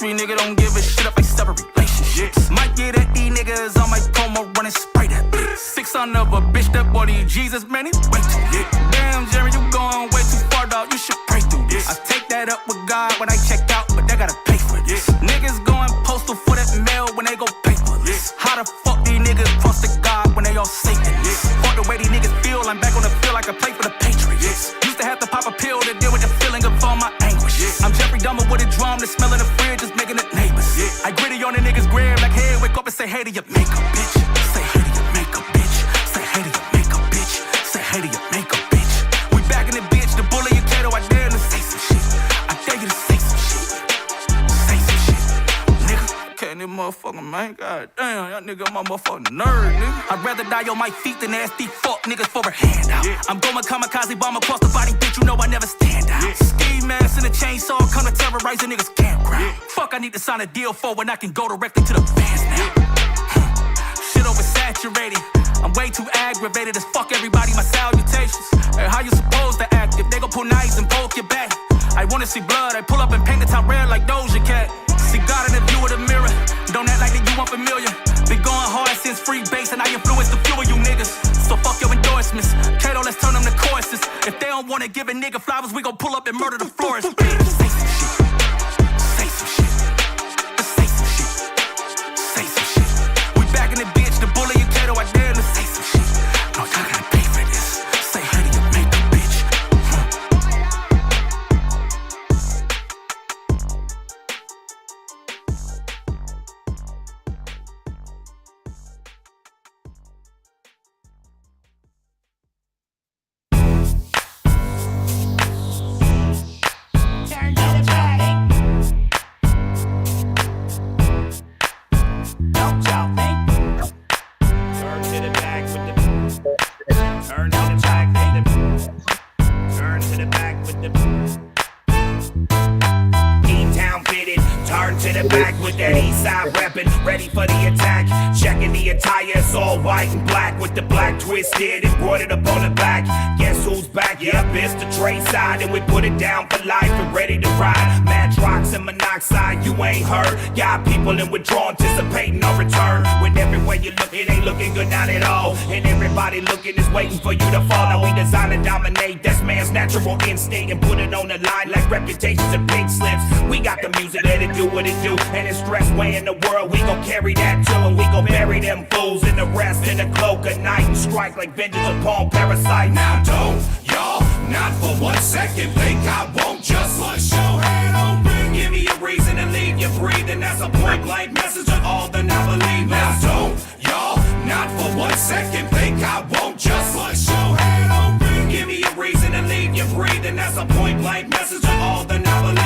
street nigga don't give a shit up, I separate relationships. Might get at these niggas on my promo running spray that bitch. 600 of a bitch, that boy need Jesus, man, he way too lit. Damn, Jerry, you going way too far, dog, you should pray through this. I take that up with God when I check out, but they gotta pay for this. Niggas going postal for that mail when they go pay for this. How the fuck these niggas trust to God when they all Satanists? Fuck the way these niggas feel, I'm back on the field like I play for the Patriots. Used to have to pop a pill to deal with the feeling of all my anguish. I'm Jeffrey Dahmer with a drum, the smell of the fridge is making it neighbors. I gritty on the niggas' grave like, hey, wake up and say hey to your makeup, bitch. Say hey to your makeup, bitch. Say hey to your makeup, bitch. Say hey to your makeup, bitch. We back in the bitch, the bully and Kato, I dare to say some shit. I dare you to say some shit. Say some shit, nigga. Okay, this motherfucker, man, god damn, y'all nigga my motherfucking nerd, nigga. I'd rather die on my feet than ask these fuck niggas for a handout. I'm going kamikaze bomb across the body, bitch, you know I never stand out. Ski mask and a chainsaw come to terrorize a niggas campground. Fuck, I need to sign a deal for when I can go directly to the fans now. Shit oversaturated, I'm way too aggravated as fuck everybody, my salutations. Hey, how you supposed to act if they gon' pull knives and poke your back? I wanna see blood, I pull up and paint the top red like Doja Cat. See God in the view of the mirror, don't act like that you unfamiliar. Been going hard since free base and I influence the few of you niggas. So fuck your endorsements, Kato, let's turn them to choruses. If they don't wanna give a nigga flowers, we gon' pull up and murder the florist. Bitch, say some shit, say some shit, say some shit, say some shit. We back in the bitch, the bully and Kato, I dare to say some shit. No, y'all gotta pay for this. Say hey to your makeup, bitch. Ready for the attack, checking the attire, it's all white and black with the black twisted embroidered up on the back. Guess who's back? Yep, it's the Trey side, and we put it down for life and ready to ride. Matrox and monoxide, you ain't heard. Got people in withdrawal, anticipating our return. When everywhere you look, it ain't looking good, not at all. And everybody looking is waiting for you to fall. Now we design and dominate, that's man's natural instinct, and put it on the line like reputations and pink slips. We got the music, let it do what it do, and it's stress way in the world. We gon' carry that too, and we gon' bury them fools in the rest in the cloak of night and strike like vengeance upon parasite. Now don't y'all, not for 1 second, think I won't just bust your head open. Give me a reason to leave you breathing. That's a point blank message to all the non-believers. Now don't y'all, not for 1 second, think I won't just bust your head open. Give me a reason to leave you breathing. That's a point blank message to all the non-believers.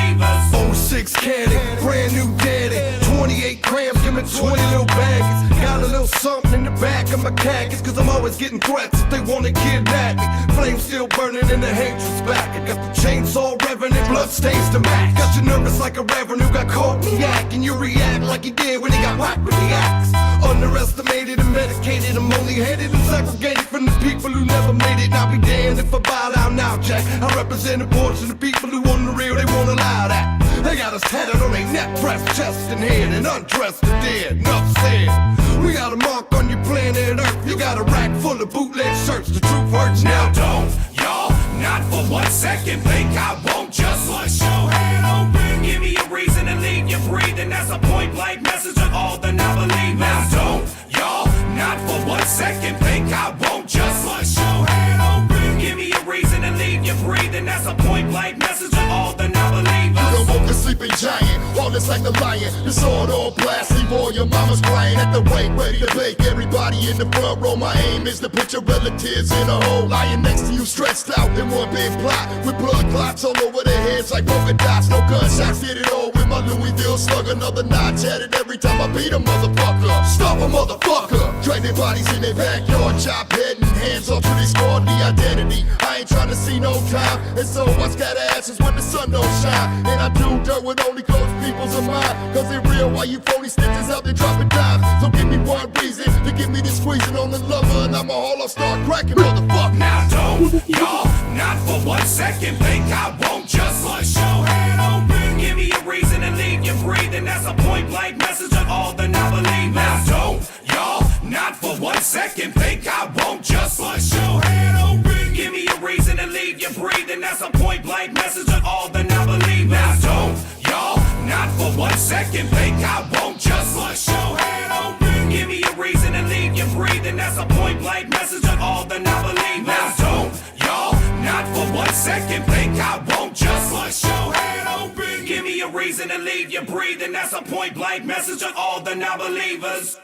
06 cannon, brand new daddy, 28 grams, give me 20 little baggies. Got a little something in the back of my khakis, cause I'm always getting threats if they wanna kidnap me. Flames still burning and the hatred's back. I got the chainsaw revving and blood stains to match. Got you nervous like a reverend who got caught in the act, and you react like he did when he got whacked with the axe. Underestimated and medicated, I'm only hated and segregated from the people who never made it. And I'll be damned if I bow down now, Jack. I represent a portion of people who on the real, they won't allow that. They got us tatted on their neck, breast, chest, and head, and undressed and dead. Enough said. We got a mark on your planet Earth. You got a rack full of bootleg shirts. The truth hurts now. Don't y'all, not for 1 second, think I won't just bust your head open. Give me a reason to leave you breathing. That's a point blank message to all the non-believers. Now don't y'all, not for 1 second, think I won't just bust your head open. Give me a reason to leave you breathing. That's a point blank message to all the non-believers. You don't woke a sleeping giant, all this like a lion. The sword all blast, leave all your mamas crying at the wake, ready to bake. Everybody in the front row, my aim is to put your relatives in a hole. Lying next to you, stretched out in one big plot, with blood clots all over their heads like polka dots. No gunshots, did it all with my Louisville slug. Another notch at it every time I beat a motherfucker. Stop a motherfucker. Training bodies in their backyard, chop head and hands off to they score the identity. I ain't trying to see no time, and so I scatter ashes when the sun don't shine. And I do dirt with only close peoples of mine, cause it real while you phony stitches out there dropping dimes. So give me one reason to give me this squeezing on the lover, and I'ma all start cracking, motherfucker. Now don't y'all, not for 1 second, think I won't just bust your head open. Give me a reason to leave you breathing. breathe, and that's a point blank message to all the non-believers. Now don't y'all, not for 1 second, think I won't just bust your head open. Give me a reason to leave you breathing, that's a point blank message to all the non-believers. Now don't y'all, not for 1 second, think I won't just bust your head open. Give me a reason to leave you breathing, that's a point blank message to all the non-believers.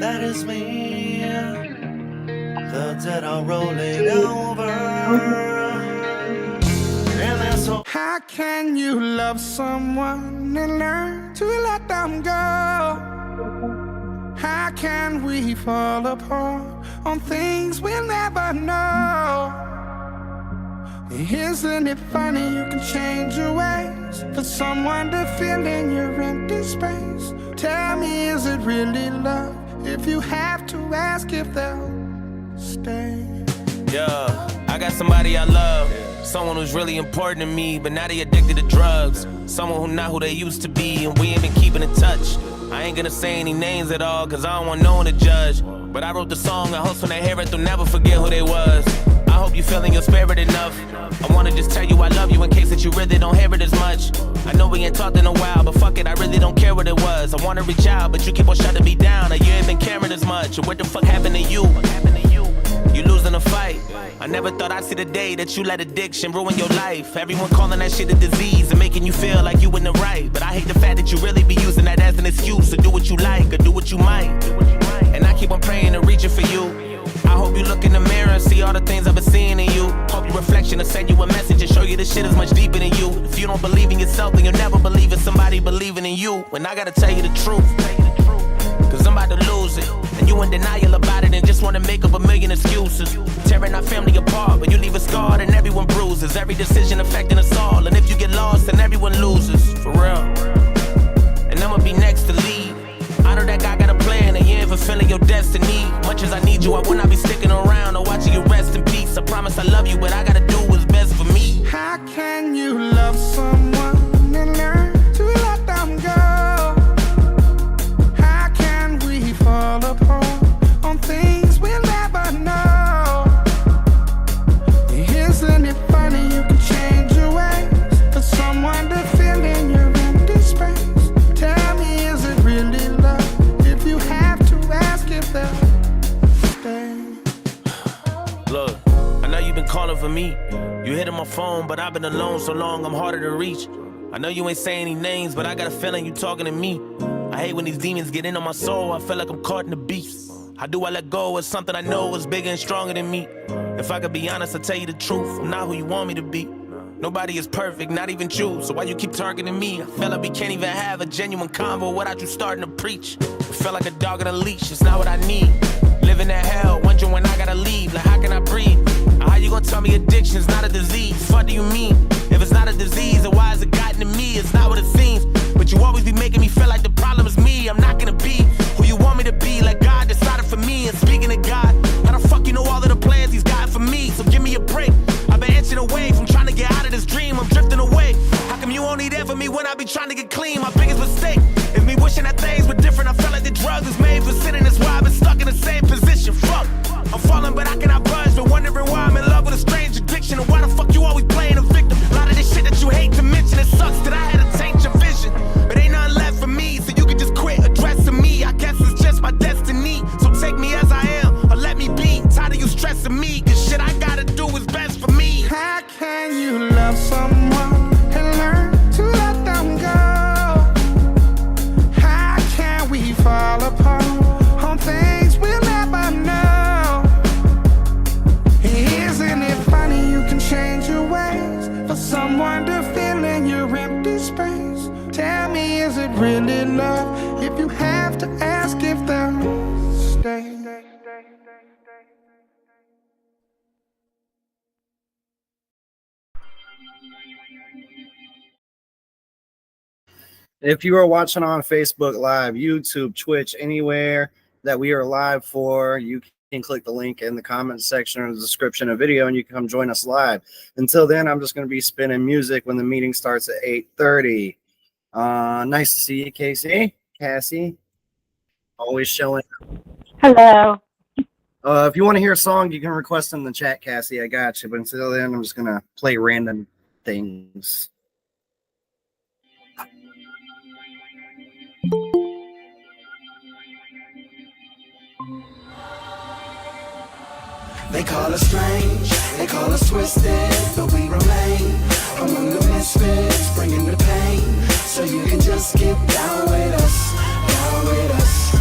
That is me. The dead are rolling over. And that's all. How can you love someone and learn to let them go? How can we fall apart on things we'll never know? Isn't it funny you can change your ways for someone to fill in your empty space? Tell me, is it really love if you have to ask if they'll stay? Yeah, I got somebody I love, someone who's really important to me, but now they addicted to drugs. Someone who not who they used to be, and we ain't been keeping in touch. I ain't gonna say any names at all, cause I don't want no one to judge. But I wrote the song, I hope when they hear it, they'll never forget who they was. I hope you feeling your spirit enough. I wanna just tell you I love you in case that you really don't hear it as much. I know we ain't talked in a while, but fuck it, I really don't care what it was. I wanna reach out, but you keep on shutting me down. Or you ain't been caring as much. Or what the fuck happened to you? You losing a fight. I never thought I'd see the day that you let addiction ruin your life. Everyone calling that shit a disease and making you feel like you in the right. But I hate the fact that you really be using that as an excuse to do what you like or do what you might. And I keep on praying and reaching for you. I hope you look in the mirror and see all the things I've been seeing in you. Hope your reflection will send you a message and show you this shit is much deeper than you. If you don't believe in yourself, then you'll never believe in somebody believing in you. And I gotta tell you the truth, cause I'm about to lose it. And you in denial about it and just wanna make up a million excuses. Tearing our family apart, but you leave us scarred and everyone bruises. Every decision affecting us all, and if you get lost, then everyone loses. For real. And I'ma be next to lead. I know that God got a plan and you ain't fulfilling your destiny. Much as I need you, I will not be sticking around or watching you rest in peace. I promise I love you, but I gotta do what's best for me. How can you love someone and learn to let them go? How can we fall apart on things we'll never know? Isn't it funny you can change your ways for someone to fill in your empty space? Tell me, is it really love if you have to ask if they'll stay? Look, I know you've been calling for me. You hitting my phone, but I've been alone so long I'm harder to reach. I know you ain't saying any names, but I got a feeling you talking to me. I hate when these demons get in on my soul, I feel like I'm caught in the beast. How do I let go of something I know is bigger and stronger than me? If I could be honest, I'll tell you the truth, I'm not who you want me to be. Nobody is perfect, not even you, so why you keep targeting me? I feel like we can't even have a genuine convo without you starting to preach. I feel like a dog on a leash, it's not what I need. Living in hell, wondering when I gotta leave, like how can I breathe? How you gonna tell me addiction's not a disease? What do you mean? If it's not a disease, then why has it gotten to me? It's not what it seems. But you always be making me feel like the problem is me. I'm not gonna be who you want me to be, like God decided for me. And speaking of God, how the fuck you know all of the plans he's got for me? So give me a break. I've been inching away from trying to get out of this dream. I'm drifting away. How come you only there for me when I be trying to get clean? My biggest mistake is me wishing that things were different. I felt like the drugs was made for sinning. That's why I've been stuck in the same position. Fuck, I'm falling but I cannot budge. Been wondering why I'm in love with a strange addiction. And why the fuck you always playing a victim? A lot of this shit that you hate to mention. It sucks that I had to taint your vision. But ain't nothing left for me, so you can just quit addressing me. I guess it's just my destiny. So take me as I am, or let me be. Tired of you stressing me, cause shit I gotta do is best for me. How can you love someone and learn to let them go? How can we fall apart on things we'll never know? Isn't it funny you can change your ways for someone to fill in your empty space? Tell me, is it really love if you have to ask if they'll stay? If you are watching on Facebook Live, YouTube, Twitch, anywhere that we are live for, you can click the link in the comment section or the description of the video and you can come join us live. Until then, I'm just going to be spinning music when the meeting starts at 8:30. Nice to see you, Cassie. Always showing. Hello. If you want to hear a song, you can request in the chat, Cassie. I got you. But until then, I'm just going to play random things. They call us strange, they call us twisted, but we remain among the misfits, bringing the pain, so you can just get down with us, down with us.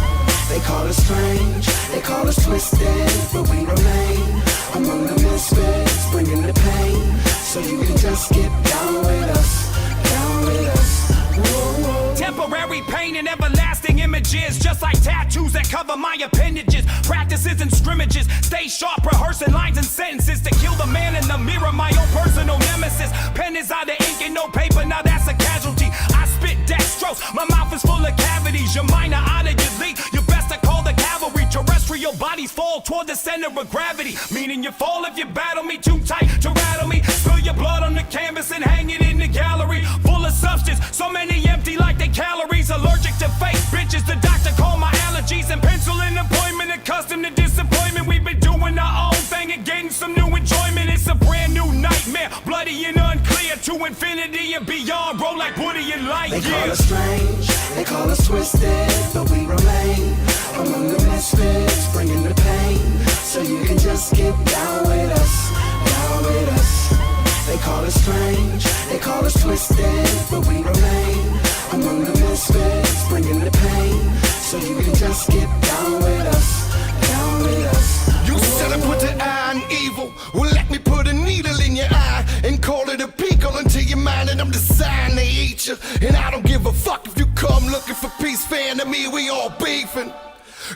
They call us strange, they call us twisted, but we remain among the misfits, bringing the pain, so you can just get down with us, down with us. Whoa, whoa. Temporary pain and everlasting images, just like tattoos that cover my appendages. Practices and scrimmages, stay sharp, rehearsing lines and sentences to kill the man in the mirror, my own personal nemesis. Pen is out of ink and no paper, now that's a casualty. I spit dextrose, my mouth is full of cavities. Your mind are out of your league, you best to call the cavalry. Terrestrial bodies fall toward the center of gravity, meaning you fall if you battle me too tight to rattle me. Spill your blood on the canvas and hang it in the gallery, full of substance, so many empty like they calories. Allergic to fake bitches, the doctor called my allergies, and pencil in appointment, accustomed to disappointment. We've been doing our own thing and getting some new enjoyment. It's a brand new nightmare, bloody and unclear, to infinity and beyond. Roll like Woody and Lightyear. They call us strange, they call us twisted, but we remain among the misfits, bringing the pain, so you can just get down with us, down with us. They call us strange, they call us twisted, but we remain among the misfits, bringing the pain, so you can just get down with us, down with us. You said I put the eye on evil. Well, let me put a needle in your eye and call it a pickle until you're mine, and I'm designed to eat you. And I don't give a fuck if you come looking for peace, fan to me, we all beefing.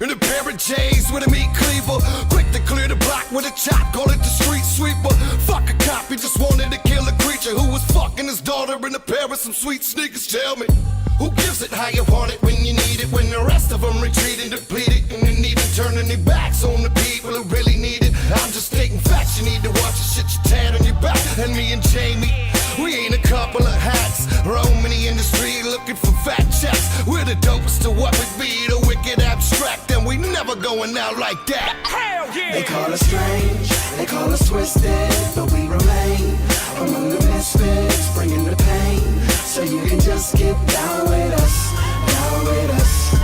In a pair of J's with a meat cleaver, quick to clear the block with a chop, call it the street sweeper. Fuck a cop, he just wanted to kill a creature who was fucking his daughter in a pair of some sweet sneakers. Tell me, who gives it how you want it when you need it, when the rest of them retreating, depleted, and then even turning their backs on the people who really need it. I'm just stating facts, you need to watch the shit you tan on your back. And me and Jamie, we ain't a couple of hacks, roaming the industry looking for fat checks. We're the dopest to what we be, the wicked abstract, and we never going out like that. Hell yeah! They call us strange, they call us twisted, but we remain among the misfits, bringing the pain, so you can just get down with us, down with us.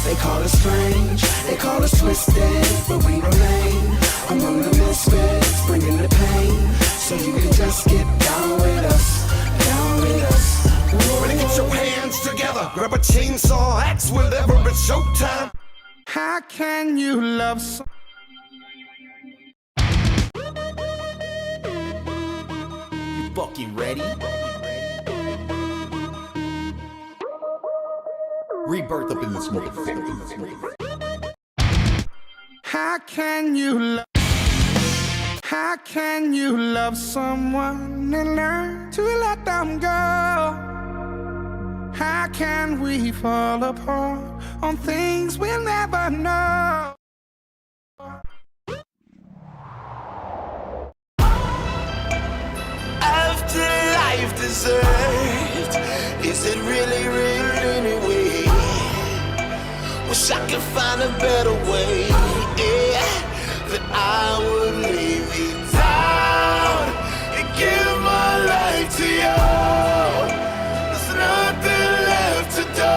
They call us strange, they call us twisted, but we remain among the misfits, bringing the pain, so you can just get down with us, down with us. Ready, get your hands together, grab a chainsaw, axe, whatever, it's showtime. How can you love so? You fucking ready? Rebirth up in this motherfucker. How can you love? How can you love someone and learn to let them go? How can we fall apart on things we'll never know? Afterlife deserved. Is it really real anyway? Wish I could find a better way, yeah, that I would leave you down and give my life to you. There's nothing left to do.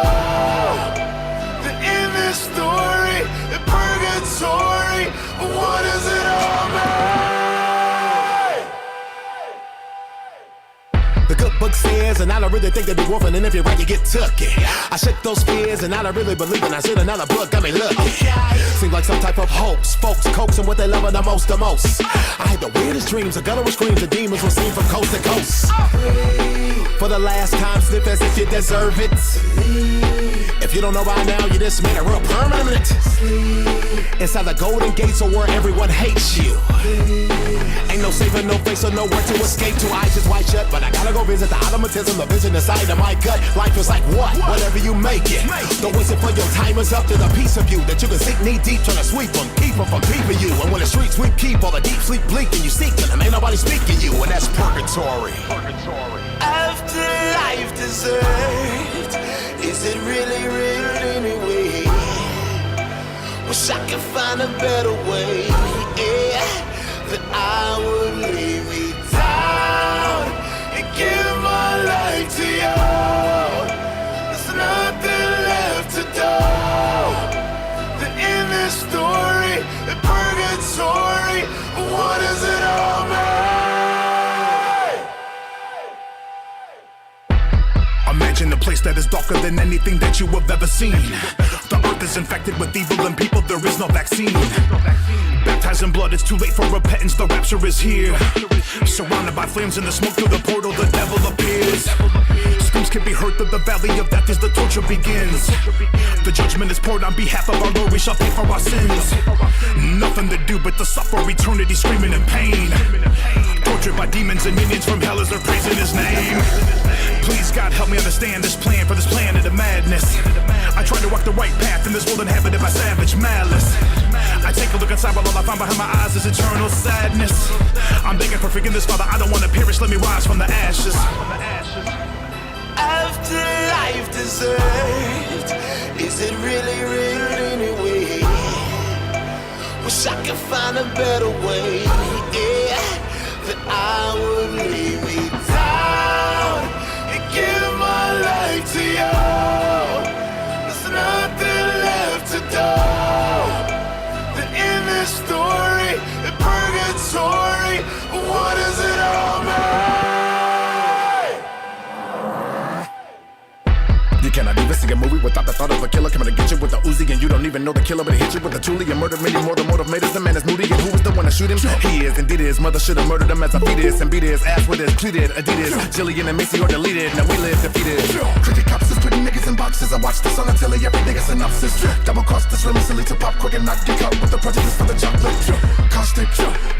Then in this story, in purgatory, what does it all mean? The good book says, and I don't really think that big wolfing, and if you're right, you get took it. I shake those fears, and I don't really believe in. I said another book, got me looking. Seems like some type of hoax. Folks coaxing what they love the most, the most. I had the weirdest dreams, a guttural screams, and demons were seen from coast to coast. For the last time, sniff as if you deserve it. If you don't know by now, you just made it real permanent. Inside the golden gates of where everyone hates you. Ain't no saving, no face, or nowhere to escape to. Eyes just wide shut, but I gotta go visit the automatism, the a vision inside of my gut. Life is like what? Whatever you make it. Don't waste it for your time is up to the piece of you that you can sink knee deep, trying to sweep them, keep them from peeping you. And when the streets sweep, keep all the deep sleep blinking, you seeking them, ain't nobody speaking you, and that's purgatory. Afterlife deserved. Is it really real anyway? Wish I could find a better way, yeah, that I would lay me down and give my life to you. There's nothing left to do. The end of this story, the purgatory, what does it all mean? Imagine a place that is darker than anything that you have ever seen. The earth is infected with evil and people, there is no vaccine. Baptized in blood, it's too late for repentance, the rapture is here. Surrounded by flames and the smoke through the portal, the devil appears. Screams can be heard through the valley of death as the torture begins. The judgment is poured on behalf of our Lord, we shall pay for our sins. Nothing to do but to suffer eternity screaming in pain. Tortured by demons and minions from hell as they're praising his name. Please God help me understand this plan for this planet of madness. I try to walk the right path in this world inhabited by savage malice. I take a look inside while all I find behind my eyes is eternal sadness. I'm begging for forgiveness, Father, I don't want to perish, let me rise from the ashes. Afterlife deserved. Is it really real anyway? Wish I could find a better way, yeah, that I would lay me down and give my life to you. There's nothing left to do. The end of the story, the purgatory, what does it all mean? You cannot even see a movie without the thought of a killer coming to get you with the Uzi, and you don't even know the killer, but he hit you with a truly and murder many more. The motive made us the man is moody, and who was the one to shoot him? He is indeed his mother should have murdered him as a fetus and beat his ass with his pleated Adidas. Jillian and Missy are deleted, now we live defeated. Cricket cops is putting niggas in boxes. I watch this on the telly, every nigga synopsis. Double cross this really silly to pop quick and knock your cup with the prejudice for the chocolate. Caustic,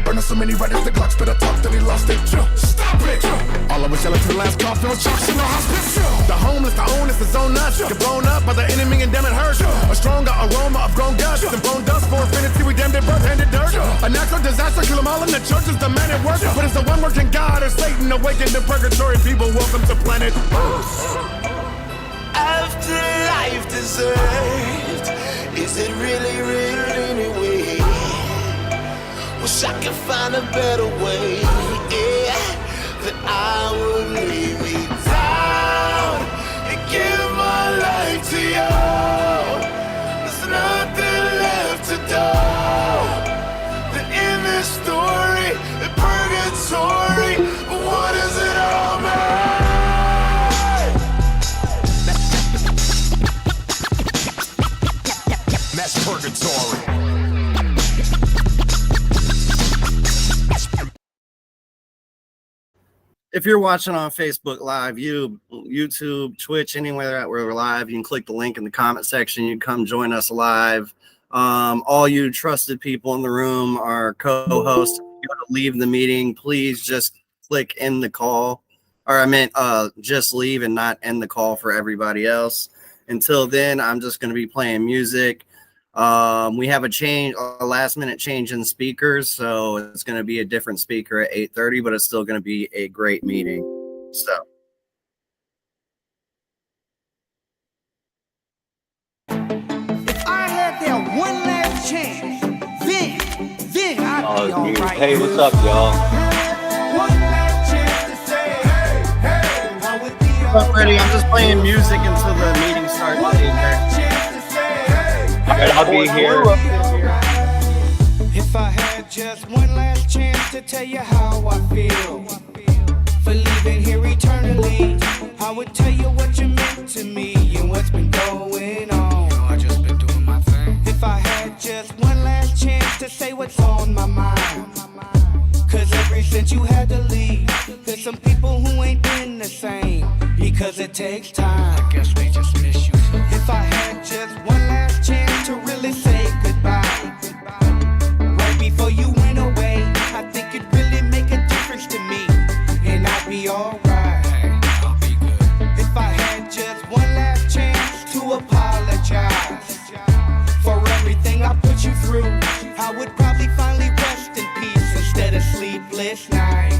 burning so many writers, the Glocks better talk that he lost it. Stop it! All I was yelling to the last coffin was chalks in the hospital. The homeless, the owners, the zone nuts. Get blown up by the enemy and damn it hurts. A stronger aroma of grown guts and bone dust for infinity. We damned it, birth-handed dirt. A natural disaster, kill them all in the church is the man at work. But it's the one working God or Satan awakened to purgatory. People, welcome to planet Earth. Afterlife deserved. Is it really real anyway? Wish I could find a better way, yeah, that I would lay me down and give my life to you. There's nothing left to do. The end of the story, the purgatory, what does it all mean? That's purgatory. If you're watching on Facebook Live, YouTube, Twitch, anywhere that we're live, you can click the link in the comment section. You can come join us live. All you trusted people in the room, our co-hosts, if you want to leave the meeting, please just click end the call. Or I meant just leave and not end the call for everybody else. Until then, I'm just going to be playing music. We have a last minute change in speakers, so it's going to be a different speaker at 8:30, but it's still going to be a great meeting. So if I had that one last chance, then I'd be all right. Hey, what's up, y'all? One last chance to say, hey, I would be all I'm ready. I'm just playing music until the meeting starts at 8:30. Alright, I'll be here. If I had just one last chance to tell you how I feel for leaving here eternally, I would tell you what you meant to me and what's been going on. I just been doing my thing. If I had just one last chance to say what's on my mind, cause ever since you had to leave, there's some people who ain't been the same, because it takes time. I guess we just miss you. If I had just one last chance to really say goodbye, right before you went away, I think it'd really make a difference to me, and I'd be alright. I'll be good. I would probably finally rest in peace instead of sleepless nights.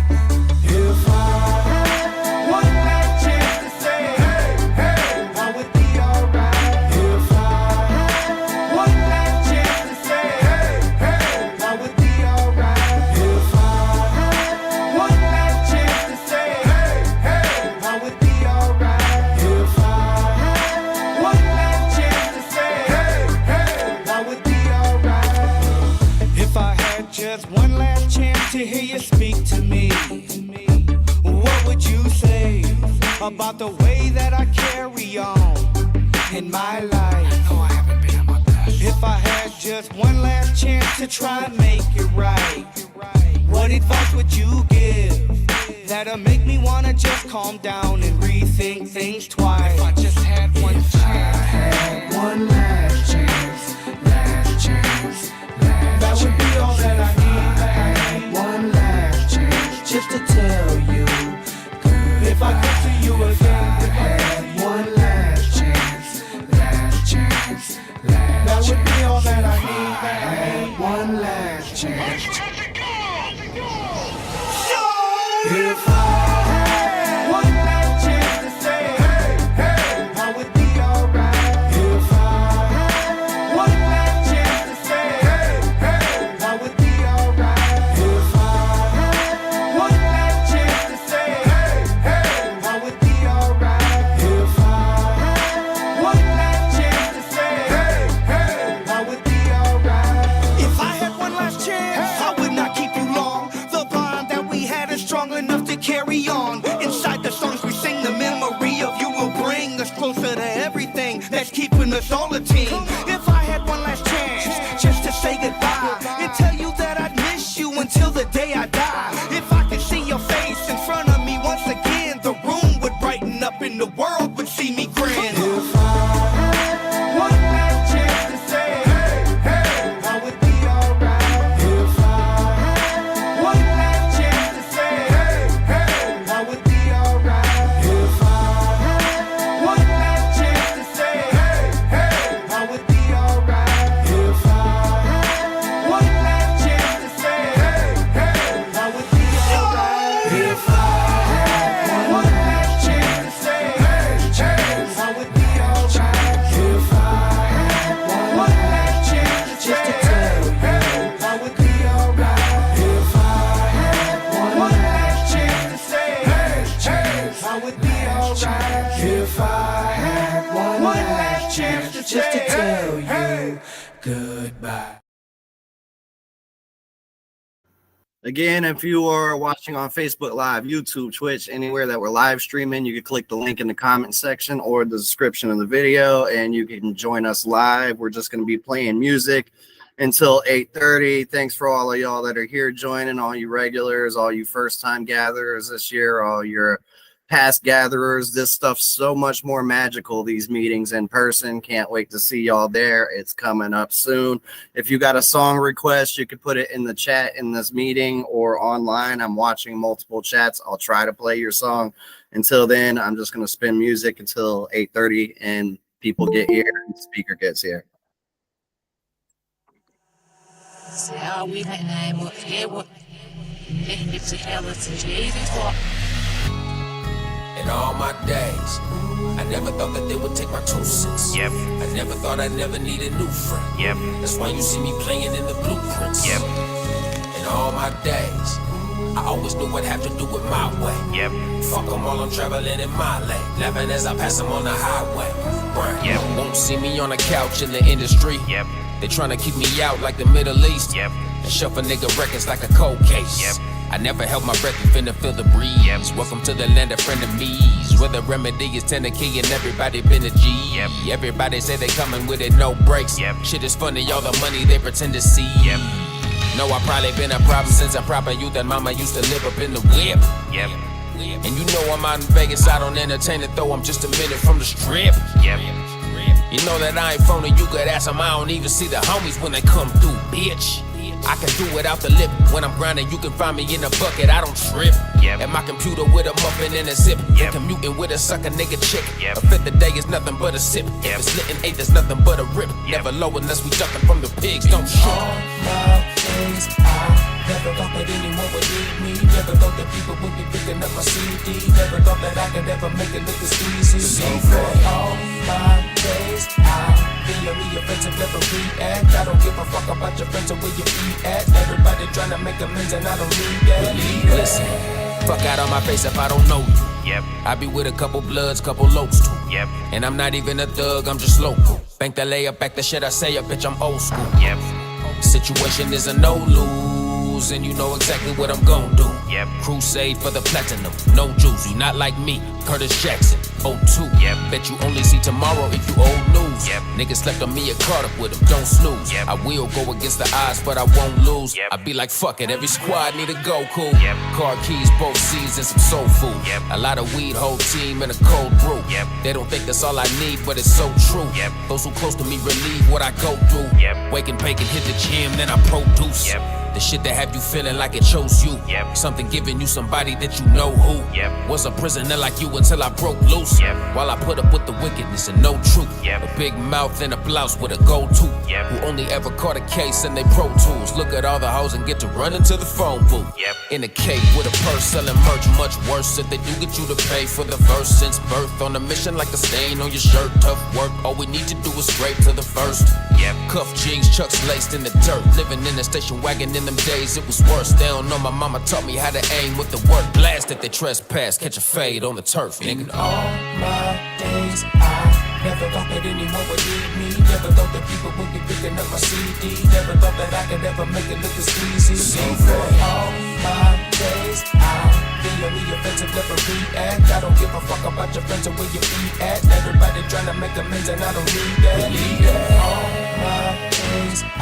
If I had one last chance to say, hey, hey, I would be alright. If I had one last chance to say, hey, hey, I would be alright. If I had one last chance to say, hey, hey, I would be alright. If I had one last chance to say, hey, hey, I would be alright. If I had just one last chance to hear you speak to me, what would you say about the way that I carry on in my life? I know I haven't been at my best. If I had just one last chance to try and make it right, what advice would you give that'll make me wanna just calm down and rethink things twice? If I just had one chance. If I had one last chance, that would be all that I need. I had one last chance just to tell you. If I get to you again, if I had one last chance, that would be all that I need. I had one last chance. If I had one last chance to say, hey, hey, I would be alright. If I had one last chance to say, hey, hey, I would be alright. If I had one last chance to say, hey, hey, I would be alright. If I had one last chance to say, hey, hey, I would be alright. If I had one last chance, I would not keep you long. The bond that we had is strong enough to carry on. Inside the songs we sing, the memory of you will bring us closer to everything that's keeping us all a team. If I had one last chance just to say goodbye and tell you that I'd miss you until the day I die. If I could see your face in front of me once again, the room would brighten up and the world would see me grin. If I had one last chance to say, hey, hey, I would be alright. If I had one last chance to say, hey, hey, I would be alright. If I had one last chance to say, hey, hey, I would be alright. If I had one last chance to say, hey, hey, I would be alright. If I had one last chance to say, hey, hey, I would be alright. If I had one last chance just to tell you, I would be alright. If I had one last chance to say, hey, hey, I would be alright. If I had one last chance just to tell you goodbye. Again, if you are watching on Facebook Live, YouTube, Twitch, anywhere that we're live streaming, you can click the link in the comment section or the description of the video, and you can join us live. We're just going to be playing music until 8:30. Thanks for all of y'all that are here joining, all you regulars, all you first-time gatherers this year, all your past gatherers. This stuff's so much more magical, these meetings in person. Can't wait to see y'all there. It's coming up soon. If you got a song request, you could put it in the chat in this meeting or online. I'm watching multiple chats. I'll try to play your song. Until then, I'm just going to spin music until 8:30 and people get here and the speaker gets here. In all my days, I never thought that they would take my 2 cents. Yep. I never thought I'd never need a new friend. Yep. That's why you see me playing in the blueprints. Yep. In all my days, I always knew I'd have to do it my way. Yep. Fuck them all, I'm traveling in my lane. Laughing as I pass them on the highway. Yep. Won't see me on a couch in the industry. Yep. They tryna keep me out like the Middle East. Yep. And shuffle nigga records like a cold case. Yep. I never held my breath, you finna feel the breeze. Yep. Welcome to the land of frenemies, where the remedy is 10K and everybody been a G. Yep. Everybody say they coming with it, no breaks. Yep. Shit is funny, all the money they pretend to see. Yep. Know I probably been a problem since a proper youth, and mama used to live up in the whip. Yep. And you know I'm out in Vegas, I don't entertain it though, I'm just a minute from the strip. Yep. You know that I ain't phony, you could ask them, I don't even see the homies when they come through, bitch. I can do without the lip. When I'm grinding, you can find me in a bucket. I don't trip. At my computer with a muffin and a zip. And commuting with a sucker nigga chick. A fifth a day is nothing but a sip. If it's lit and eight, there's nothing but a rip. Never low unless we ducking from the pigs. Don't shoot. All my days, I never thought that anyone would need me. Never thought that people would be picking up my CD. Never thought that I could ever make it look this easy. So for all my days, I'll be on the offensive, never react. I don't give a fuck about your friends or where you be at. Everybody trying to make amends and I don't need that. Listen, fuck out on my face if I don't know you. I be with a couple bloods, couple lokes too. And I'm not even a thug, I'm just local. Bank that lay up, back the shit I say, bitch, I'm old school. Situation is a no-lose, and you know exactly what I'm gon' do. Crusade for the platinum, no juice, you not like me, Curtis Jackson, 02. Bet you only see tomorrow if you old news. Niggas slept on me and caught up with them, don't snooze. I will go against the odds, but I won't lose. I be like, fuck it, every squad need a Goku. Car keys, both seasons, some soul food. A lot of weed, whole team, and a cold brew. They don't think that's all I need, but it's so true. Those who close to me relieve what I go through. Wake and bake and hit the gym, then I produce. The shit that have you feeling like it chose you. Something giving you somebody that you know who. Was a prisoner like you until I broke loose. While I put up with the wickedness and no truth. A big mouth and a blouse with a gold tooth. Who only ever caught a case and they Pro Tools. Look at all the hoes and get to run into the phone booth. In a cake with a purse selling merch, much worse if they do get you to pay for the verse. Since birth on a mission like a stain on your shirt. Tough work, all we need to do is scrape to the first. Cuff jeans, chucks laced in the dirt. Living in a station wagon in them days, it was worse. They don't know my mama taught me how to aim with the word blast if they trespass. Catch a fade on the turf, nigga. In all my days, I never thought that anyone would need me. Never thought that people would be picking up my CD. Never thought that I could ever make it look as easy. So for all my days, I'll be on the offensive, never react. I don't give a fuck about your friends or where you be at. Everybody trying to make amends and I don't need that. All my days, I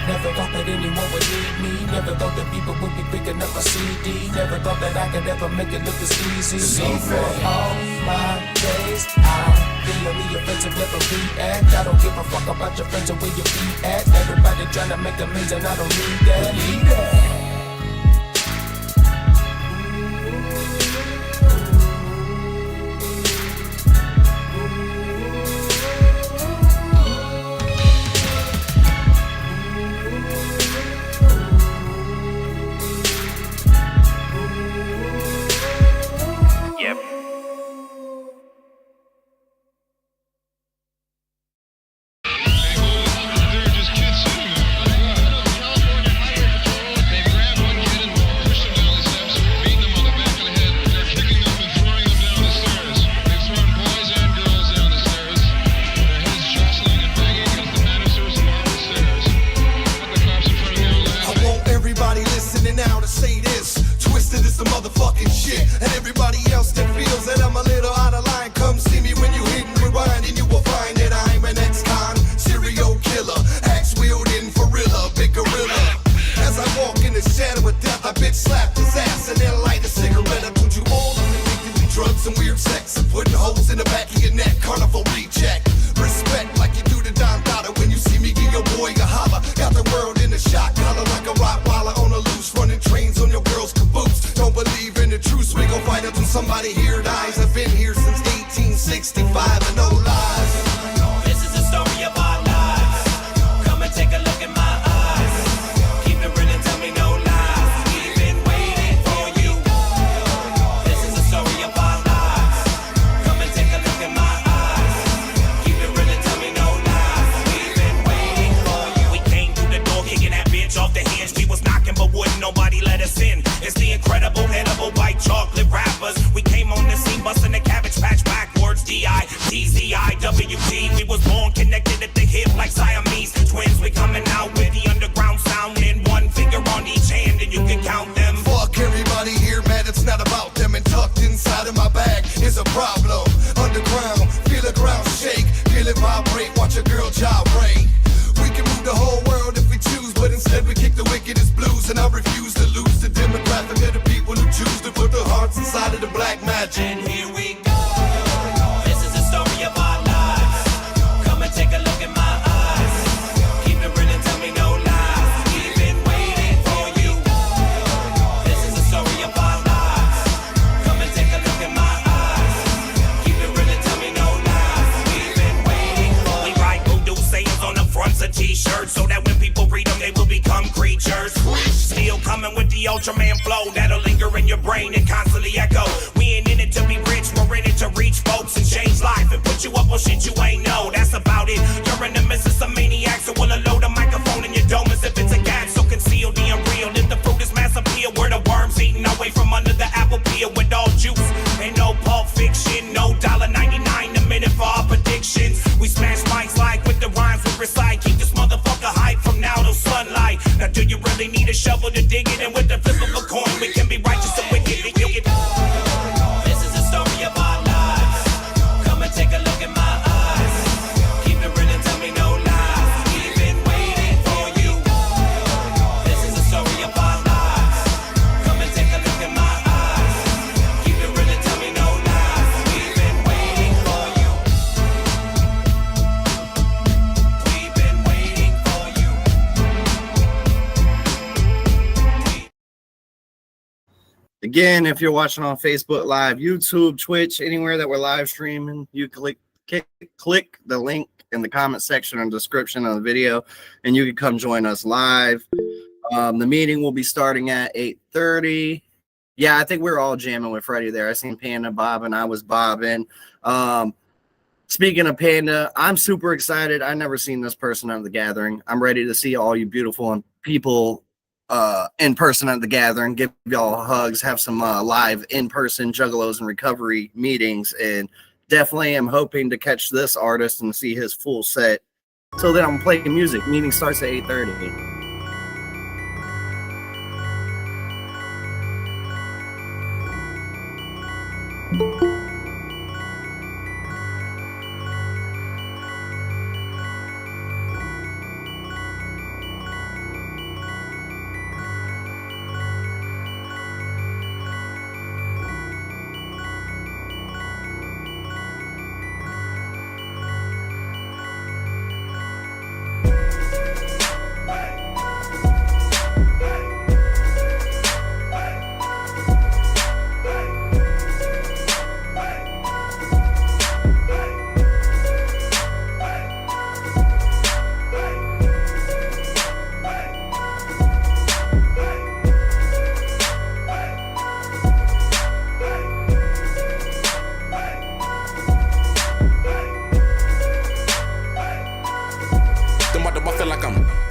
never thought that anyone would need me. Never thought that people would be picking up my CD. Never thought that I could ever make it look as easy. So for all my days, I'll be on the offensive, never react. I don't give a fuck about your friends or where you be at. Everybody trying to make amends and I don't need that. Somebody here dies. I've been here since 1865 and no lies. This is the story of our lives. Come and take a look in my eyes. Keep it real and tell me no lies. We've been waiting for you. This is the story of our lives. Come and take a look in my eyes. Keep it real and tell me no lies. We've been waiting for you. We came through the door kicking that bitch off the hinge. We was knocking but wouldn't nobody let us in. It's the incredible edible white chocolate rappers. We came on the scene busting the cabbage patch backwards. D-I-T-Z-I-W-T. We was born connected at the hip like Siamese twins. We coming out with the underground sound and one finger on each hand and you can count them. Fuck everybody here, man, it's not about them. And tucked inside of my bag is a problem. Underground, feel the ground shake. Feel it vibrate, watch a girl gyrate. We can move the whole world if we choose, but instead we kick the wickedest blues. And I refuse to lose the demographic of the people who choose to put their hearts inside of the black magic. And here we go. This is the story of our lives. Come and take a look in my eyes. Keep it real and tell me no lies. We've been waiting. features. Still coming with the Ultraman flow that'll linger in your brain and constantly echo. We ain't in it to be rich, we're in it to reach folks and change life and put you up on shit you ain't know. That's about it. You're in the midst of some maniacs who will load a microphone in your dome as if it's a gas. So conceal the unreal. If the fruit is mass appeal, where the worms eating away from under the apple peel with all juice. Ain't no Pulp Fiction, no $1.99 a minute for our predictions. We smash mics like with the rhymes we recite. Keep this motherfucker hype from now till sunlight. Now do you really need a shovel to dig it? And with the flip of a coin, we can be righteous and wicked. This is the story of our lives. Come and take a look in my eyes. Keep it real and tell me no lies. We've been waiting for you. This is the story of our lives. Come and take a look in my eyes. Keep it real and tell me no lies. We've been waiting for you. We've been waiting for you. Again, if you're watching on Facebook Live, YouTube, Twitch, anywhere that we're live streaming, you click the link in the comment section or description of the video, and you can come join us live. The meeting will be starting at 8:30. Yeah, I think we're all jamming with Freddie there. I seen Panda bobbing. I was bobbing. Speaking of Panda, I'm super excited. I never seen this person at the gathering. I'm ready to see all you beautiful people in person at the gathering, give y'all hugs, have some live in-person Juggalos and recovery meetings, and definitely am hoping to catch this artist and see his full set. So then I'm playing music. Meeting starts at 8:30.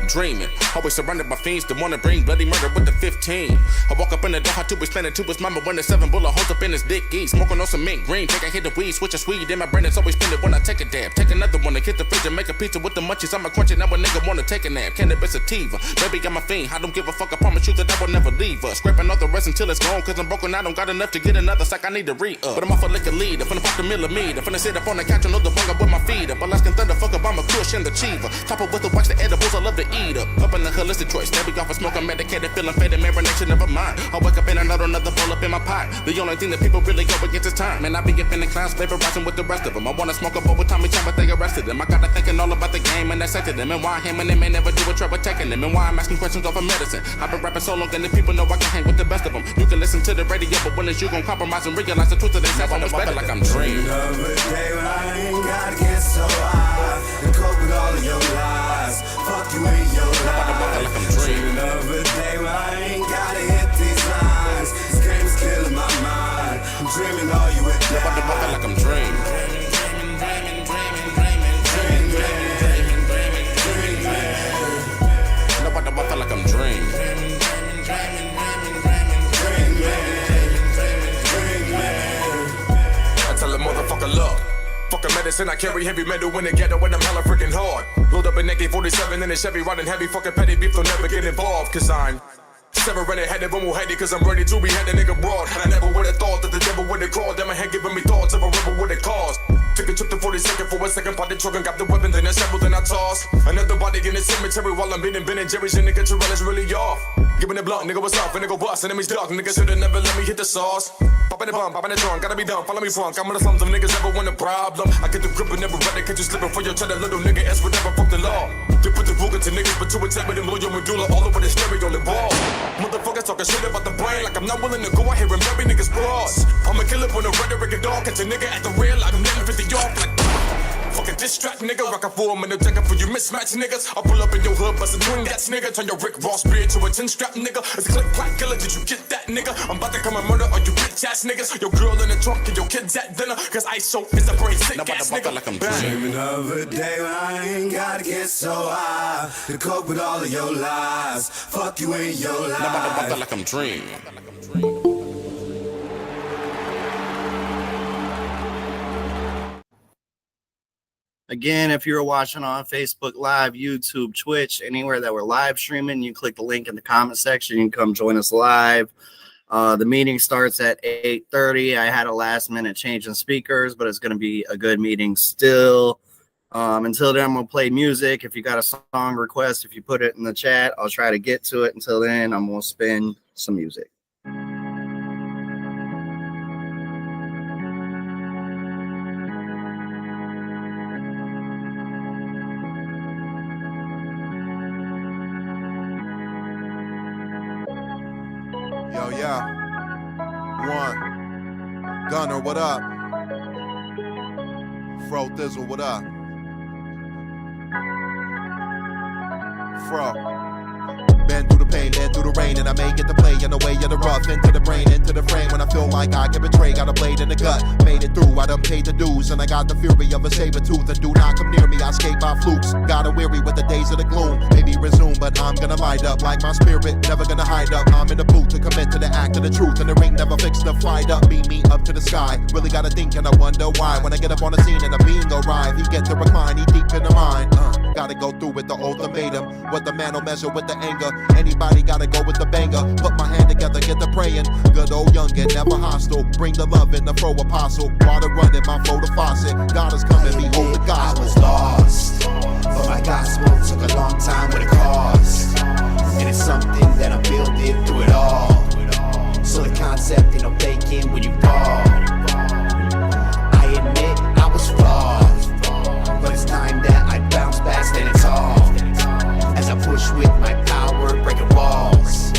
Dreaming, always surrounded by fiends that wanna bring bloody murder with the 15. I walk up in the door, had to explain it to his mama when the 7 bullet holes up in his dick. Smoking on some mint green, think I hit the weed, switch a sweet in my brain. It's always spinning when I take a dab. Take another one and hit the fridge and make a pizza with the munchies. I'ma crunch it now a nigga wanna take a nap. Cannabis sativa, baby I'm a fiend. I don't give a fuck, I promise you that I will never leave her. Scraping all the rest until it's gone, cause I'm broken. I don't got enough to get another sack. I need to re-up. But I'm off a liquor lead, I'm finna pop the millimeter. Finna sit up on the couch and load the bung up with my feet up. Alaskan thunder, fuck up, I'm a kush and the cheever. Top up with the wax, the edibles, I love to eat up. Up in the holistic choice, there we go for smoking medicated, feeling faded, marination, never mind. I wake up and another bowl up in my pot. The only thing that people really go against is time. Man, I be giving the clowns flavorizing with the rest of them. I wanna smoke up over Tommy Chong, but they arrested them. I got to thinking all about the game and accepted them. And why him and them ain't never do a trouble taking them. And why I'm asking questions over medicine. I've been rapping so long and the people know I can hang with the best of them. You can listen to the radio, but when it's you gon' compromise and realize the truth of they say I'm better like I'm dreaming. Another day when I ain't gotta get so high and cope with all of your lies. Fuck you in your life. Another day when I ain't gotta hit these lines. This game is killing my mind. I'm dreaming all you with that. Like I'm dreaming. Nobody feel like I'm dreaming. I tell a motherfucker look. Fucking medicine, I carry heavy metal in the ghetto when I'm hella freaking hard. Load up an AK-47 in a Chevy, riding heavy, fucking petty beef, don't never get involved. Cause I'm severing headed, but more headed, cause I'm ready to behead a nigga broad. I never would've thought that the devil would've crawled in my head, giving me thoughts of a rebel would it caused. Took a trip to 42nd for a second, party truck and got the weapon, then assembled and I tossed. Another body in the cemetery while I'm beating Ben and Jerry's, and nigga Terrell's really off. Giving it blunt, nigga, what's up? And nigga, bust, enemies dark, nigga should've never let me hit the sauce. Popping the bomb, popping the trunk, gotta be done, follow me front. I'm in the slums, them niggas never want a problem. I get the grip and never ready, catch you slipping for your cheddar, little nigga S would never fuck the law. They put the Ruger to niggas, but to attack with them loyal medulla all over the stereo, the ball. Motherfuckers talking shit about the brain, like I'm not willing to go out here and bury niggas' bras. I'ma kill it when the rhetoric and dog catch a nigga at the rear, like I'm letting 50 off, like fucking this this strap, nigga. Rock a full minute jacket for you mismatch niggas. I'll pull up in your hood, bust a twin gats, nigga. Turn your Rick Ross beard to a 10-strap, nigga. It's a click clack killer, did you get that, nigga? I'm about to come and murder all you bitch ass niggas. Your girl in the trunk and your kids at dinner. Cause ISO is a brain sick ass nigga. Like I'm dreaming of a day when I ain't gotta get so high to cope with all of your lies. Fuck you in your life. Now like I'm dreaming. Again, if you're watching on Facebook Live, YouTube, Twitch, anywhere that we're live streaming, you click the link in the comment section. You can come join us live. The meeting starts at 8:30. I had a last minute change in speakers, but it's going to be a good meeting still. Until then, I'm going to play music. If you got a song request, if you put it in the chat, I'll try to get to it. Until then, I'm going to spin some music. Yo, yeah. One. Gunner, what up? Fro Thizzle, what up? Fro. Been through the pain, been through the rain, and I may get to play in the way of the rough, into the brain, into the frame. When I feel like I get betrayed, got a blade in the gut, made it through. I done paid the dues, and I got the fury of a saber tooth. And do not come near me, I escape by flukes. Got a weary with the days of the gloom. Maybe resume, but I'm gonna light up like my spirit, never gonna hide up. I'm in the booth to commit to the act of the truth, and the ring never fixed the fight up. Beat me up to the sky. Really gotta think, and I wonder why. When I get up on the scene and a being arrive, he get to recline, he deep in the mind. Gotta go through with the ultimatum. What the man will measure with the anger. Anybody gotta go with the banger. Put my hand together, get the praying. Good old youngin', never hostile. Bring the love in the fro apostle. Water running, my flow the faucet. God is coming, behold the gospel. I was lost, but my gospel took a long time with a cost. And it's something that I'm building through it all. So the concept ain't no faking when you fall. I admit I was flawed, but it's time that I bounce back, standing tall. As I push with my power, breaking walls.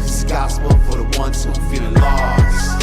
This is gospel for the ones who feeling lost.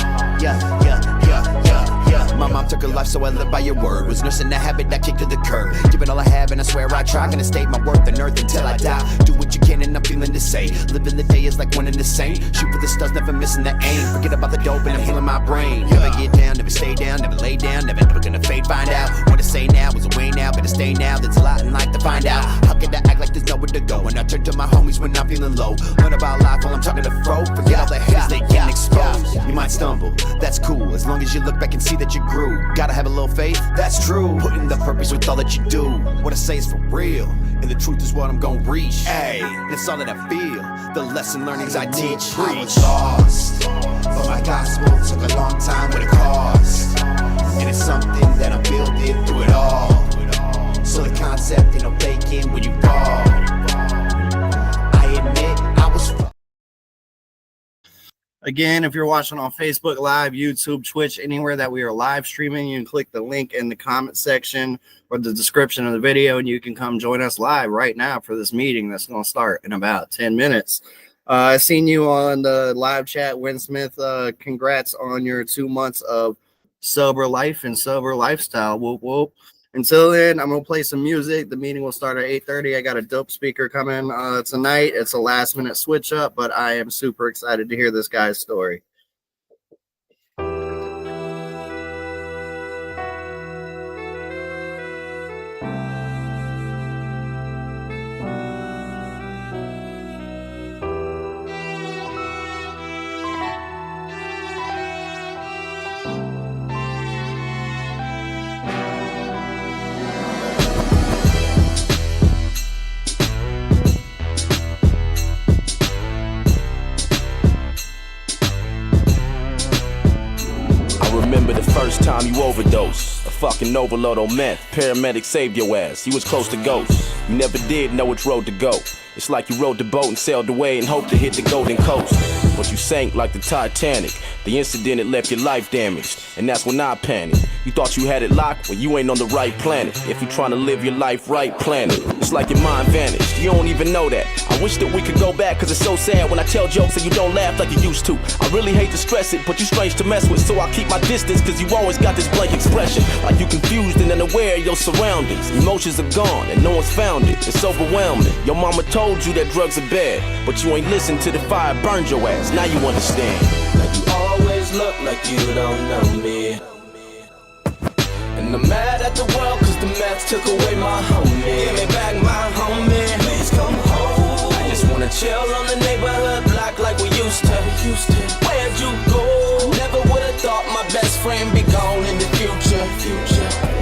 My mom took her life, so I live by your word. Was nursing the habit that kicked to the curb. Giving all I have, and I swear I try. Gonna state my worth on earth until I die. Do what you can, and I'm feeling the same. Living the day is like one and the same. Shoot for the stars, never missing the aim. Forget about the dope, and I'm healing my brain. Never get down, never stay down, never lay down. Never gonna fade, find out. What to say now is a way now, better stay now. There's a lot in life to find out. How could I act like there's nowhere to go? And I turn to my homies when I'm feeling low. Learn about life while I'm talking to fro. Forget all the haters, they getting exposed. You might stumble, that's cool. As long as you look back and see that you grew. Gotta have a little faith, that's true. Put in the purpose with all that you do. What I say is for real, and the truth is what I'm gonna reach. Hey, that's all that I feel. The lesson learnings I teach. I was lost, but my gospel took a long time with a cost. And it's something that I'm building through it all. So the concept ain't no faking when you fall. I admit I was. Again, if you're watching on Facebook Live, YouTube, Twitch, anywhere that we are live streaming, you can click the link in the comment section or the description of the video, and you can come join us live right now for this meeting that's going to start in about 10 minutes. I seen you on the live chat, Win Smith. Congrats on your 2 months of sober life and sober lifestyle. Whoop, whoop. Until then, I'm going to play some music. The meeting will start at 8:30. I got a dope speaker coming tonight. It's a last-minute switch up, but I am super excited to hear this guy's story. First time you overdosed, a fucking overload on meth. Paramedic saved your ass, you was close to ghost. You never did know which road to go. It's like you rode the boat and sailed away and hoped to hit the golden coast. But you sank like the Titanic. The incident, it left your life damaged. And that's when I panicked. You thought you had it locked, well you ain't on the right planet. If you trying to live your life right, plan it. It's like your mind vanished, you don't even know that. I wish that we could go back, cause it's so sad when I tell jokes and you don't laugh like you used to. I really hate to stress it, but you strange to mess with, so I keep my distance, cause you always got this blank expression. Like you confused and unaware of your surroundings. Emotions are gone and no one's found it. It's overwhelming. Your mama told you that drugs are bad, but you ain't listened to the fire burned your ass. Now you understand. Now you always look like you don't know me. And I'm mad at the world cause the meth took away my homie. Give me back my homie. Please come home. I just wanna chill on the neighborhood block like we used to. Where'd you go? Never would've thought my best friend be gone in the future.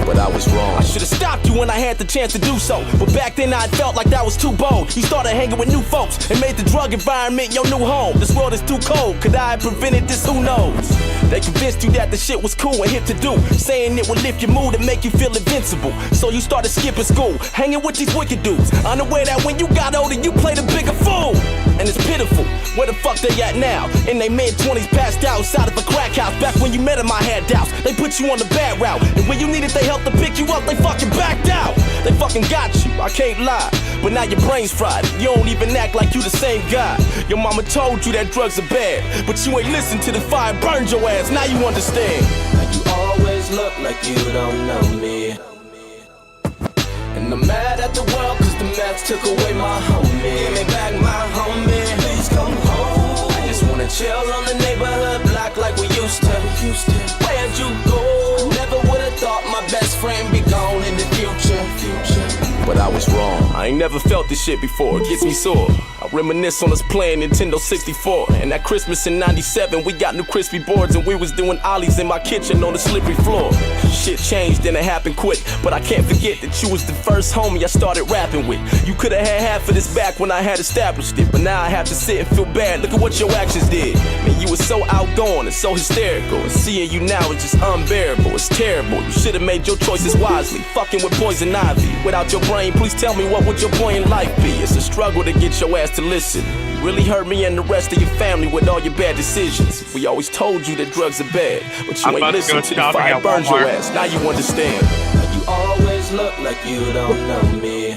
But I was wrong. I should've stopped you when I had the chance to do so. But back then I felt like that was too bold. You started hanging with new folks and made the drug environment your new home. This world is too cold. Could I have prevented this? Who knows? They convinced you that the shit was cool and hip to do, saying it would lift your mood and make you feel invincible. So you started skipping school, hanging with these wicked dudes, unaware that when you got older you played a bigger fool. And it's pitiful, where the fuck they at now? In their mid-20s passed out outside of a crack house. Back when you met them I had doubts, they put you on the bad route. And when you needed they help to pick you up, they fucking backed out. They fucking got you, I can't lie, but now your brain's fried. You don't even act like you the same guy. Your mama told you that drugs are bad, but you ain't listened to the fire burned your ass. Now you understand. Now you always look like you don't know me. And I'm mad at the world cause the meth took away my homie. Give me back my homie. Please come home. I just wanna chill on the neighborhood block like we used to. Where'd you go? Never would've thought my best friend be gone in the future. But I was wrong. I ain't never felt this shit before. It gets me sore. I reminisce on us playing Nintendo 64. And that Christmas in 97, we got new crispy boards and we was doing ollies in my kitchen on the slippery floor. Shit changed and it happened quick, but I can't forget that you was the first homie I started rapping with. You could've had half of this back when I had established it, but now I have to sit and feel bad. Look at what your actions did. Man, you was so outgoing and so hysterical, and seeing you now is just unbearable. It's terrible. You should've made your choices wisely, fucking with poison ivy. Without your brain, please tell me what would your point in life be? It's a struggle to get your ass to listen. You really hurt me and the rest of your family with all your bad decisions. We always told you that drugs are bad, but you ain't listened to the fire burned your ass. Now you understand. Now you always look like you don't know me.